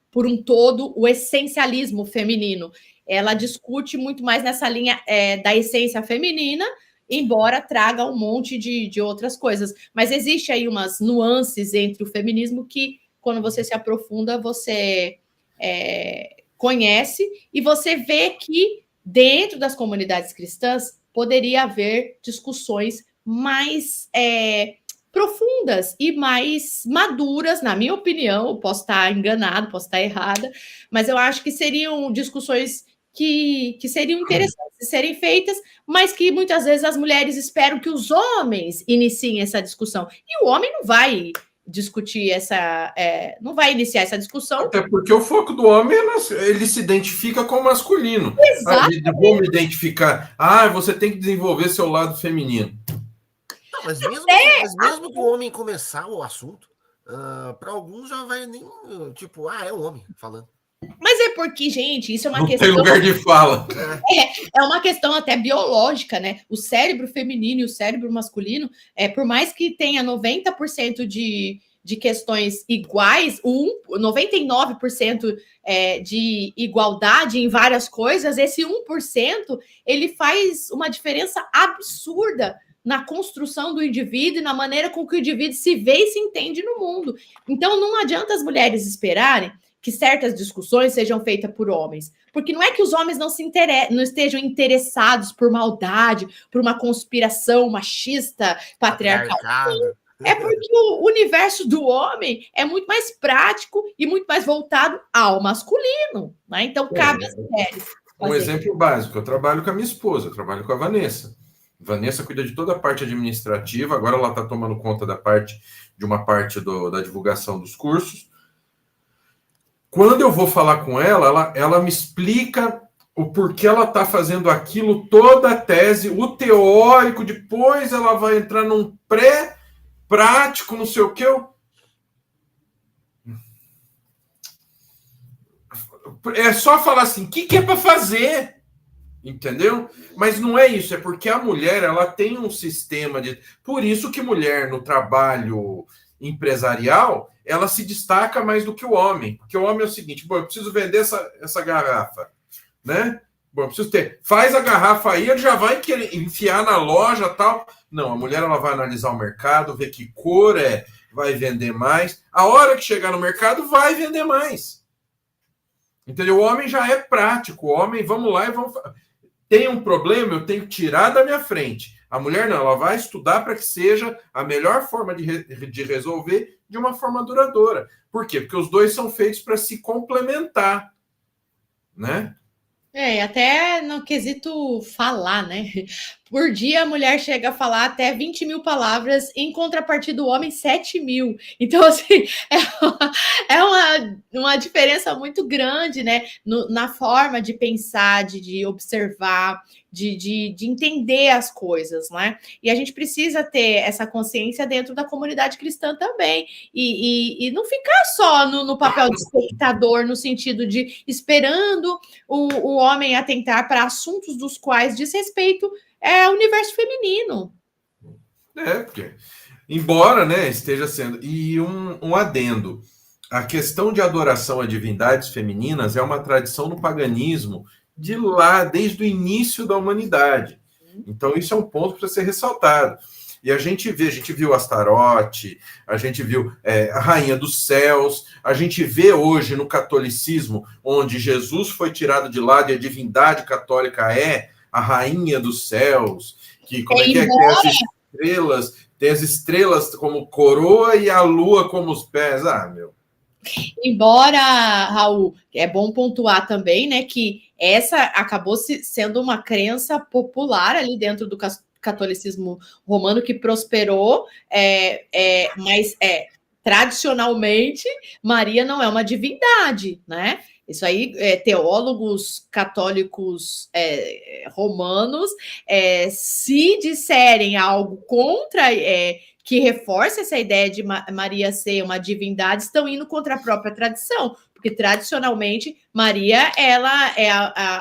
B: por um todo o essencialismo feminino. Ela discute muito mais nessa linha da essência feminina, embora traga um monte de outras coisas. Mas existe aí umas nuances entre o feminismo que, quando você se aprofunda, você conhece e você vê que dentro das comunidades cristãs poderia haver discussões mais profundas e mais maduras, na minha opinião. Posso estar enganado, posso estar errada, mas eu acho que seriam discussões que seriam interessantes de serem feitas, mas que muitas vezes as mulheres esperam que os homens iniciem essa discussão. E o homem não vai discutir não vai iniciar essa discussão.
A: Até porque o foco do homem, ele se identifica com o masculino.
B: Exatamente.
A: Vou me identificar. Você tem que desenvolver seu lado feminino.
C: Não, mas mesmo que o homem começar o assunto, para alguns já vai nem, tipo, é um homem falando.
B: Mas é porque, gente, isso é uma
A: questão... Não tem lugar de fala.
B: É uma questão até biológica, né? O cérebro feminino e o cérebro masculino, por mais que tenha 90% de questões iguais, 99% de igualdade em várias coisas, esse 1%, ele faz uma diferença absurda na construção do indivíduo e na maneira com que o indivíduo se vê e se entende no mundo. Então, não adianta as mulheres esperarem que certas discussões sejam feitas por homens. Porque não é que os homens não estejam interessados por maldade, por uma conspiração machista, patriarcal. É porque o universo do homem é muito mais prático e muito mais voltado ao masculino, né? Então, cabe às mulheres.
A: Um exemplo básico, eu trabalho com a minha esposa, eu trabalho com a Vanessa. Vanessa cuida de toda a parte administrativa, agora ela está tomando conta de uma parte da divulgação dos cursos. Quando eu vou falar com ela me explica o porquê ela está fazendo aquilo, toda a tese, o teórico, depois ela vai entrar num pré-prático, não sei o que. É só falar assim, o que é para fazer? Entendeu? Mas não é isso, é porque a mulher, ela tem um sistema de... Por isso que mulher no trabalho empresarial, ela se destaca mais do que o homem. Porque o homem é o seguinte, eu preciso vender essa garrafa, né? Eu preciso ter... Faz a garrafa aí, ele já vai querer enfiar na loja e tal. Não, a mulher, ela vai analisar o mercado, ver que cor vai vender mais. A hora que chegar no mercado, vai vender mais. Entendeu? O homem já é prático. O homem, vamos lá e vamos... Tem um problema, eu tenho que tirar da minha frente. A mulher não, ela vai estudar para que seja a melhor forma de resolver de uma forma duradoura. Por quê? Porque os dois são feitos para se complementar, né?
B: Até no quesito falar, né? Por dia a mulher chega a falar até 20 mil palavras, em contrapartida do homem 7 mil. Então, assim, é uma diferença muito grande, né? Na forma de pensar, de observar, de entender as coisas, né? E a gente precisa ter essa consciência dentro da comunidade cristã também. E não ficar só no papel de espectador, no sentido de esperando o homem atentar para assuntos dos quais diz respeito ao universo feminino.
A: Porque, embora, né, esteja sendo... E um adendo. A questão de adoração a divindades femininas é uma tradição no paganismo de lá, desde o início da humanidade. Então, isso é um ponto para ser ressaltado. E a gente viu Astarote, a gente viu a Rainha dos Céus, a gente vê hoje no catolicismo, onde Jesus foi tirado de lado e a divindade católica é a Rainha dos Céus, que tem as estrelas como coroa e a lua como os pés.
B: Embora, Raul, é bom pontuar também, né, que essa acabou sendo uma crença popular ali dentro do catolicismo romano que prosperou, mas tradicionalmente Maria não é uma divindade, né? Isso aí, teólogos católicos romanos, se disserem algo contra, que reforça essa ideia de Maria ser uma divindade, estão indo contra a própria tradição, porque tradicionalmente Maria, ela é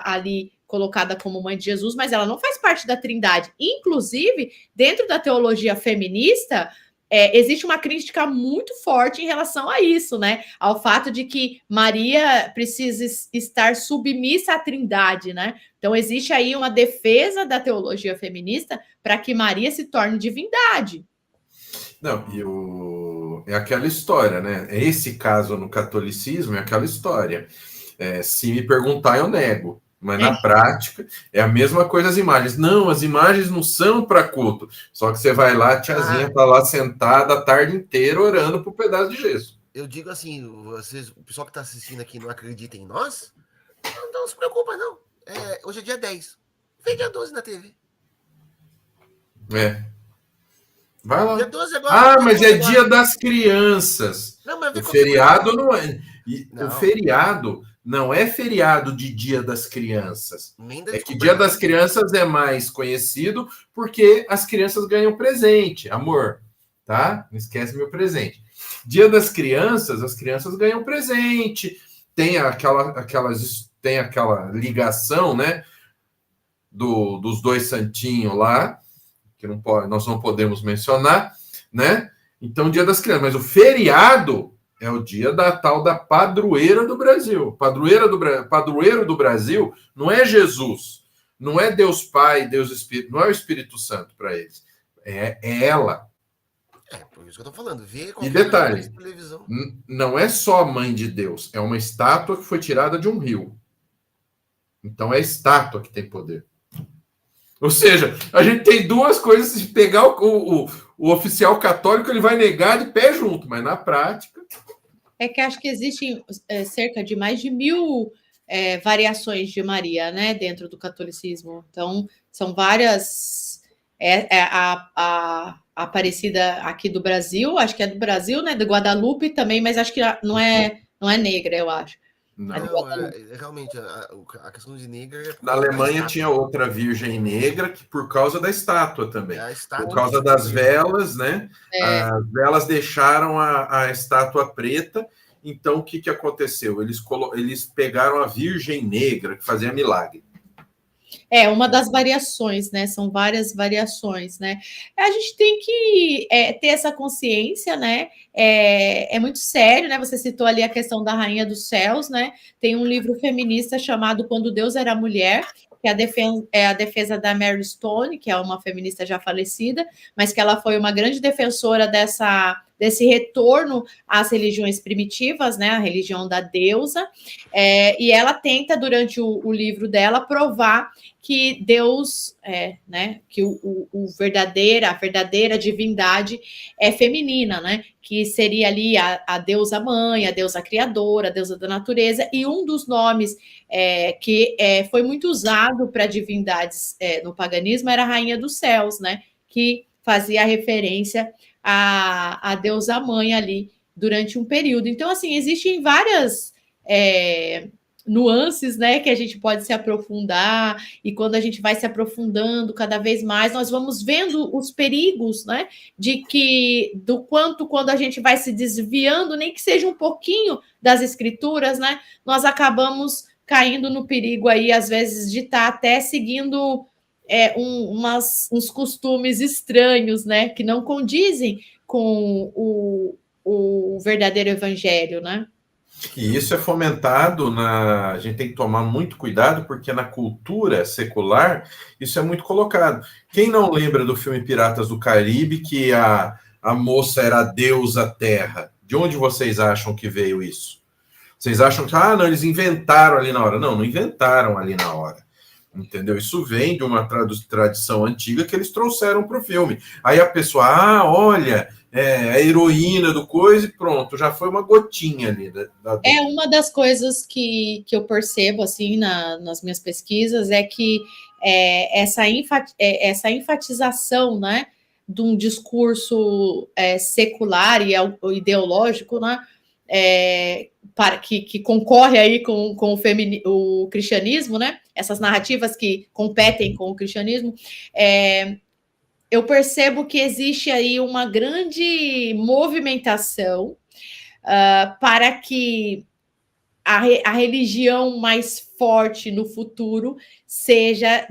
B: ali colocada como mãe de Jesus, mas ela não faz parte da Trindade. Inclusive, dentro da teologia feminista, existe uma crítica muito forte em relação a isso, né? Ao fato de que Maria precisa estar submissa à Trindade, né? Então, existe aí uma defesa da teologia feminista para que Maria se torne divindade.
A: Não, é aquela história, né? Esse caso no catolicismo é aquela história. Se me perguntar, eu nego. Mas na prática é a mesma coisa as imagens. Não, as imagens não são para culto. Só que você vai lá, a tiazinha está lá sentada a tarde inteira orando por um pedaço de gesso.
C: Eu digo assim, o pessoal que está assistindo aqui não acredita em nós? Não se preocupa, não. Hoje é dia 10. Vem dia 12 na TV.
A: Vai lá.
C: Dia 12 agora,
A: mas é dia das crianças.
C: Não, mas
A: o feriado não é. O feriado não é feriado de Dia das Crianças. É que Dia das Crianças é mais conhecido porque as crianças ganham presente, amor, tá? Não esquece meu presente. Dia das Crianças, as crianças ganham presente, tem aquela ligação, né? Dos dois santinhos lá, que nós não podemos mencionar, né? Então, Dia das Crianças. Mas o feriado é o dia da tal da padroeira do Brasil. Padroeiro do Brasil não é Jesus, não é Deus Pai, Deus Espírito, não é o Espírito Santo para eles. É ela.
C: Por isso que eu tô falando.
A: E detalhe, não é só a mãe de Deus, é uma estátua que foi tirada de um rio. Então é a estátua que tem poder. Ou seja, a gente tem duas coisas. Se pegar o oficial católico, ele vai negar de pé junto, mas na prática...
B: É que acho que existem cerca de mais de 1000 variações de Maria, né, dentro do catolicismo. Então, são várias... a Aparecida aqui do Brasil, acho que é do Brasil, né, do Guadalupe também, mas acho que não é negra, eu acho.
C: Não, realmente, a questão de negra...
A: Na Alemanha tinha outra virgem negra, que por causa da estátua também. Por causa das velas, né? As velas deixaram a estátua preta. Então, o que aconteceu? Eles pegaram a virgem negra, que fazia milagre.
B: Uma das variações, né? São várias variações, né? A gente tem que ter essa consciência, né? É muito sério, né? Você citou ali a questão da Rainha dos Céus, né? Tem um livro feminista chamado Quando Deus Era Mulher, que é a defesa da Mary Stone, que é uma feminista já falecida, mas que ela foi uma grande defensora desse retorno às religiões primitivas, né? A religião da deusa, e ela tenta, durante o livro dela, provar que Deus, né, que a verdadeira divindade é feminina, né, que seria ali a deusa mãe, a deusa criadora, a deusa da natureza, e um dos nomes que foi muito usado para divindades no paganismo era a Rainha dos Céus, né, que fazia referência à deusa mãe ali durante um período. Então, assim, existem várias nuances, né, que a gente pode se aprofundar, e quando a gente vai se aprofundando cada vez mais, nós vamos vendo os perigos, né, do quanto, quando a gente vai se desviando, nem que seja um pouquinho das escrituras, né, nós acabamos caindo no perigo aí, às vezes, de estar até seguindo uns costumes estranhos, né, que não condizem com o verdadeiro evangelho, né?
A: E isso é fomentado a gente tem que tomar muito cuidado, porque na cultura secular isso é muito colocado. Quem não lembra do filme Piratas do Caribe, que a moça era a deusa terra? De onde vocês acham que veio isso? Vocês acham que, não, eles inventaram ali na hora? Não inventaram ali na hora. Entendeu? Isso vem de uma tradição antiga que eles trouxeram para o filme. Aí a pessoa, olha... a heroína do coisa e pronto, já foi uma gotinha ali.
B: Uma das coisas que eu percebo, assim, nas minhas pesquisas, é que essa enfatização, né, de um discurso secular e ideológico, né, que concorre aí com o cristianismo, né? Essas narrativas que competem com o cristianismo, eu percebo que existe aí uma grande movimentação para que a religião mais forte no futuro seja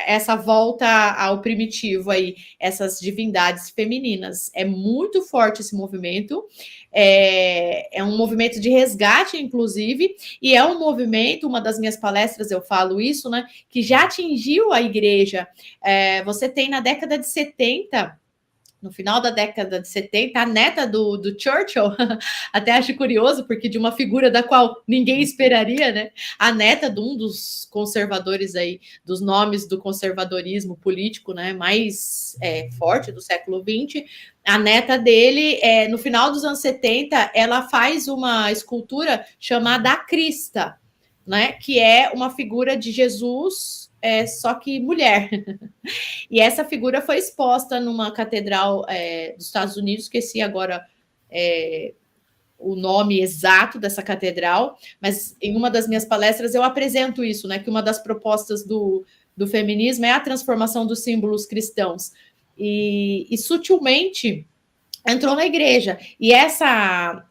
B: essa volta ao primitivo aí, essas divindades femininas. É muito forte esse movimento, é um movimento de resgate, inclusive, e é um movimento, uma das minhas palestras eu falo isso, né, que já atingiu a igreja. Você tem na década de 70, no final da década de 70, a neta do Churchill, até acho curioso, porque de uma figura da qual ninguém esperaria, né? A neta de um dos conservadores aí, dos nomes do conservadorismo político, né, mais forte do século XX, a neta dele, no final dos anos 70, ela faz uma escultura chamada A Crista, né? Que é uma figura de Jesus, só que mulher. E essa figura foi exposta numa catedral dos Estados Unidos, esqueci agora o nome exato dessa catedral, mas em uma das minhas palestras eu apresento isso, né? Que uma das propostas do feminismo é a transformação dos símbolos cristãos. E sutilmente entrou na igreja. E essa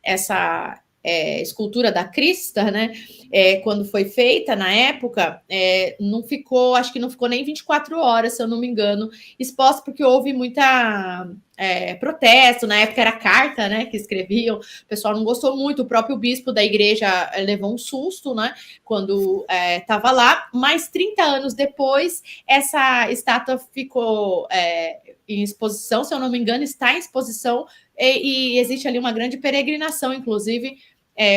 B: escultura da Crista, né? Quando foi feita na época, não ficou, acho que não ficou nem 24 horas, se eu não me engano, exposta, porque houve muita protesto. Na época era carta, né? Que escreviam, o pessoal não gostou muito, o próprio bispo da igreja levou um susto, né? Quando estava lá, mas 30 anos depois, essa estátua ficou em exposição, se eu não me engano, está em exposição, e existe ali uma grande peregrinação, inclusive,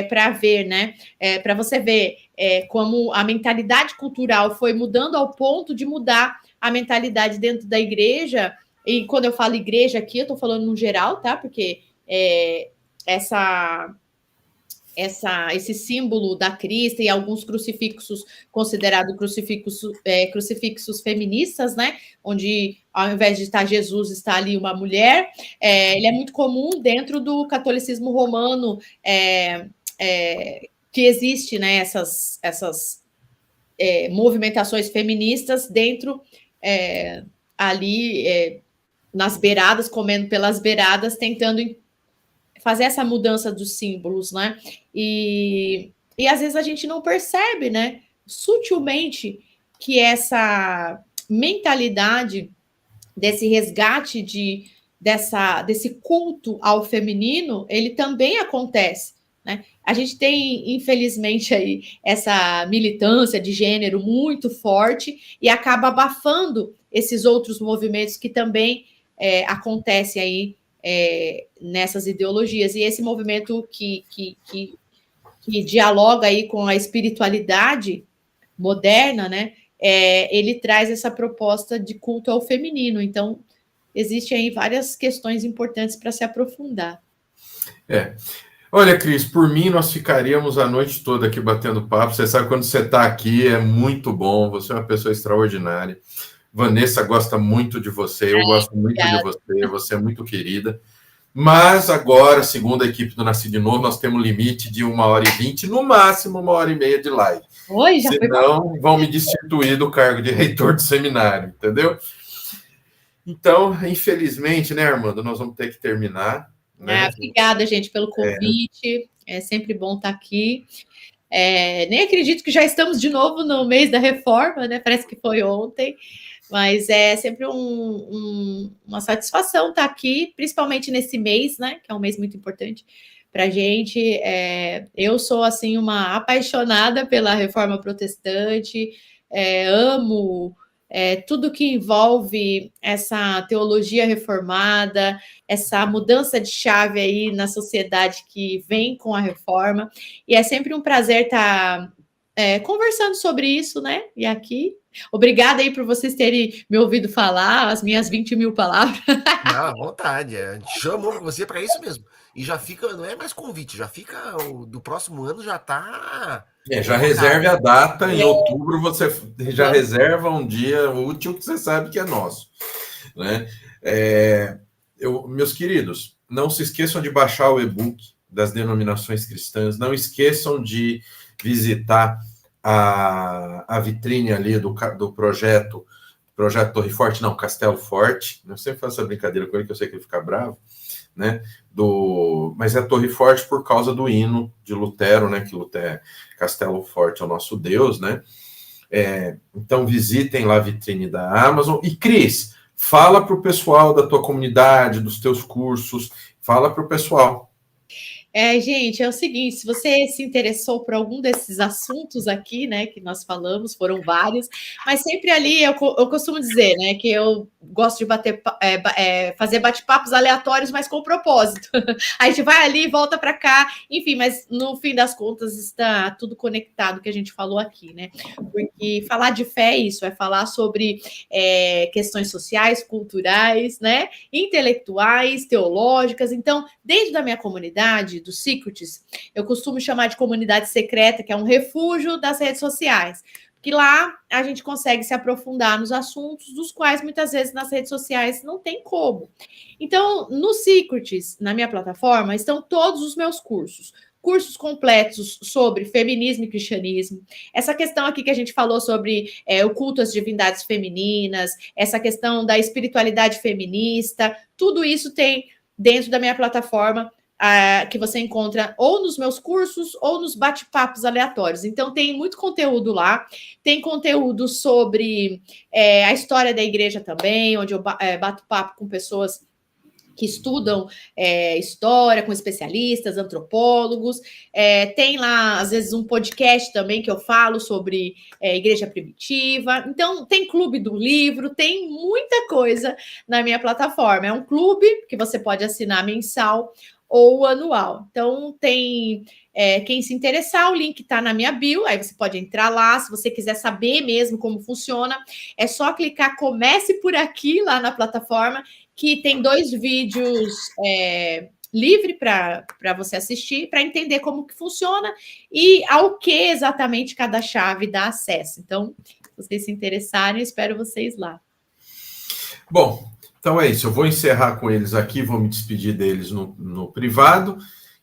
B: para ver, né? Para você ver como a mentalidade cultural foi mudando ao ponto de mudar a mentalidade dentro da igreja. E quando eu falo igreja aqui, eu estou falando no geral, tá? Porque esse símbolo da Crista e alguns crucifixos considerados crucifixos feministas, né? Onde, ao invés de estar Jesus, está ali uma mulher. Ele é muito comum dentro do catolicismo romano, que existe, né? Essas movimentações feministas dentro ali nas beiradas, comendo pelas beiradas, tentando fazer essa mudança dos símbolos, né? E às vezes a gente não percebe, né? Sutilmente, que essa mentalidade desse resgate desse culto ao feminino, ele também acontece, né? A gente tem, infelizmente, aí essa militância de gênero muito forte e acaba abafando esses outros movimentos que também acontecem aí nessas ideologias. E esse movimento que dialoga aí com a espiritualidade moderna, né? Ele traz essa proposta de culto ao feminino. Então, existem aí várias questões importantes para se aprofundar.
A: Olha, Cris, por mim nós ficaríamos a noite toda aqui batendo papo. Você sabe, quando você está aqui é muito bom, você é uma pessoa extraordinária. Vanessa gosta muito de você, eu gosto muito de você é muito querida. Mas agora, segundo a equipe do Nasci de Novo, nós temos um limite de 1h20, no máximo 1h30 de live. Senão vão me destituir do cargo de reitor do seminário, entendeu? Então, infelizmente, né, Armando, nós vamos ter que terminar. Né?
B: Obrigada, gente, pelo convite. É sempre bom estar aqui. Nem acredito que já estamos de novo no mês da reforma, né? Parece que foi ontem. Mas é sempre uma satisfação estar aqui, principalmente nesse mês, né? Que é um mês muito importante para a gente. Eu sou, assim, uma apaixonada pela reforma protestante, amo tudo que envolve essa teologia reformada, essa mudança de chave aí na sociedade que vem com a reforma. E é sempre um prazer estar conversando sobre isso, né? E aqui. Obrigada aí por vocês terem me ouvido falar as minhas 20.000 palavras.
C: À vontade, a gente chamou você para isso mesmo. E já fica, não é mais convite, já fica do próximo ano, já está.
A: Já reserve a data, em outubro você já reserva um dia útil que você sabe que é nosso. Né? Meus queridos, não se esqueçam de baixar o e-book das denominações cristãs. Não esqueçam de visitar a vitrine ali do projeto Torre Forte, não, Castelo Forte. Eu sempre faço essa brincadeira com ele, que eu sei que ele fica bravo, né? Mas é Torre Forte por causa do hino de Lutero, né? Que Lutero, Castelo Forte é o nosso Deus, né? Então visitem lá a vitrine da Amazon. E Cris, fala para o pessoal da tua comunidade, dos teus cursos, fala para o pessoal.
B: Gente, é o seguinte, se você se interessou por algum desses assuntos aqui, né, que nós falamos, foram vários, mas sempre ali eu costumo dizer, né, que eu gosto de fazer bate-papos aleatórios, mas com propósito. A gente vai ali e volta para cá, enfim, mas no fim das contas está tudo conectado que a gente falou aqui, né? Porque falar de fé é isso, é falar sobre questões sociais, culturais, né, intelectuais, teológicas. Então, dentro da minha comunidade, dos Secrets, eu costumo chamar de comunidade secreta, que é um refúgio das redes sociais. Que lá a gente consegue se aprofundar nos assuntos dos quais muitas vezes nas redes sociais não tem como. Então, no Secrets, na minha plataforma, estão todos os meus cursos. Cursos completos sobre feminismo e cristianismo. Essa questão aqui que a gente falou sobre o culto às divindades femininas, essa questão da espiritualidade feminista, tudo isso tem dentro da minha plataforma, que você encontra ou nos meus cursos ou nos bate-papos aleatórios. Então, tem muito conteúdo lá. Tem conteúdo sobre a história da igreja também, onde eu bato papo com pessoas que estudam história, com especialistas, antropólogos. Tem lá, às vezes, um podcast também que eu falo sobre igreja primitiva. Então, tem clube do livro, tem muita coisa na minha plataforma. É um clube que você pode assinar mensal ou anual. Então, tem quem se interessar, o link está na minha bio, aí você pode entrar lá, se você quiser saber mesmo como funciona, é só clicar Comece por Aqui, lá na plataforma, que tem 2 vídeos livre para você assistir, para entender como que funciona e ao que exatamente cada chave dá acesso. Então, se vocês se interessarem, eu espero vocês lá.
A: Bom, então é isso. Eu vou encerrar com eles aqui, vou me despedir deles no privado.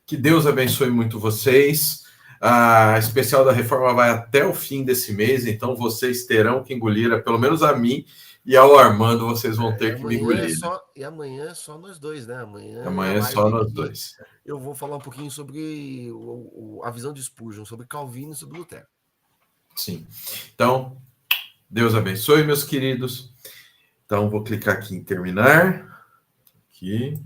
A: Que Deus abençoe muito vocês. A especial da Reforma vai até o fim desse mês, então vocês terão que engolir, pelo menos a mim e ao Armando, vocês vão ter que me engolir.
C: E amanhã é só nós dois, né?
A: Amanhã é só nós dois.
C: Eu vou falar um pouquinho sobre a visão de Spurgeon, sobre Calvino e sobre Lutero.
A: Sim. Então, Deus abençoe, meus queridos. Então, vou clicar aqui em terminar. Aqui.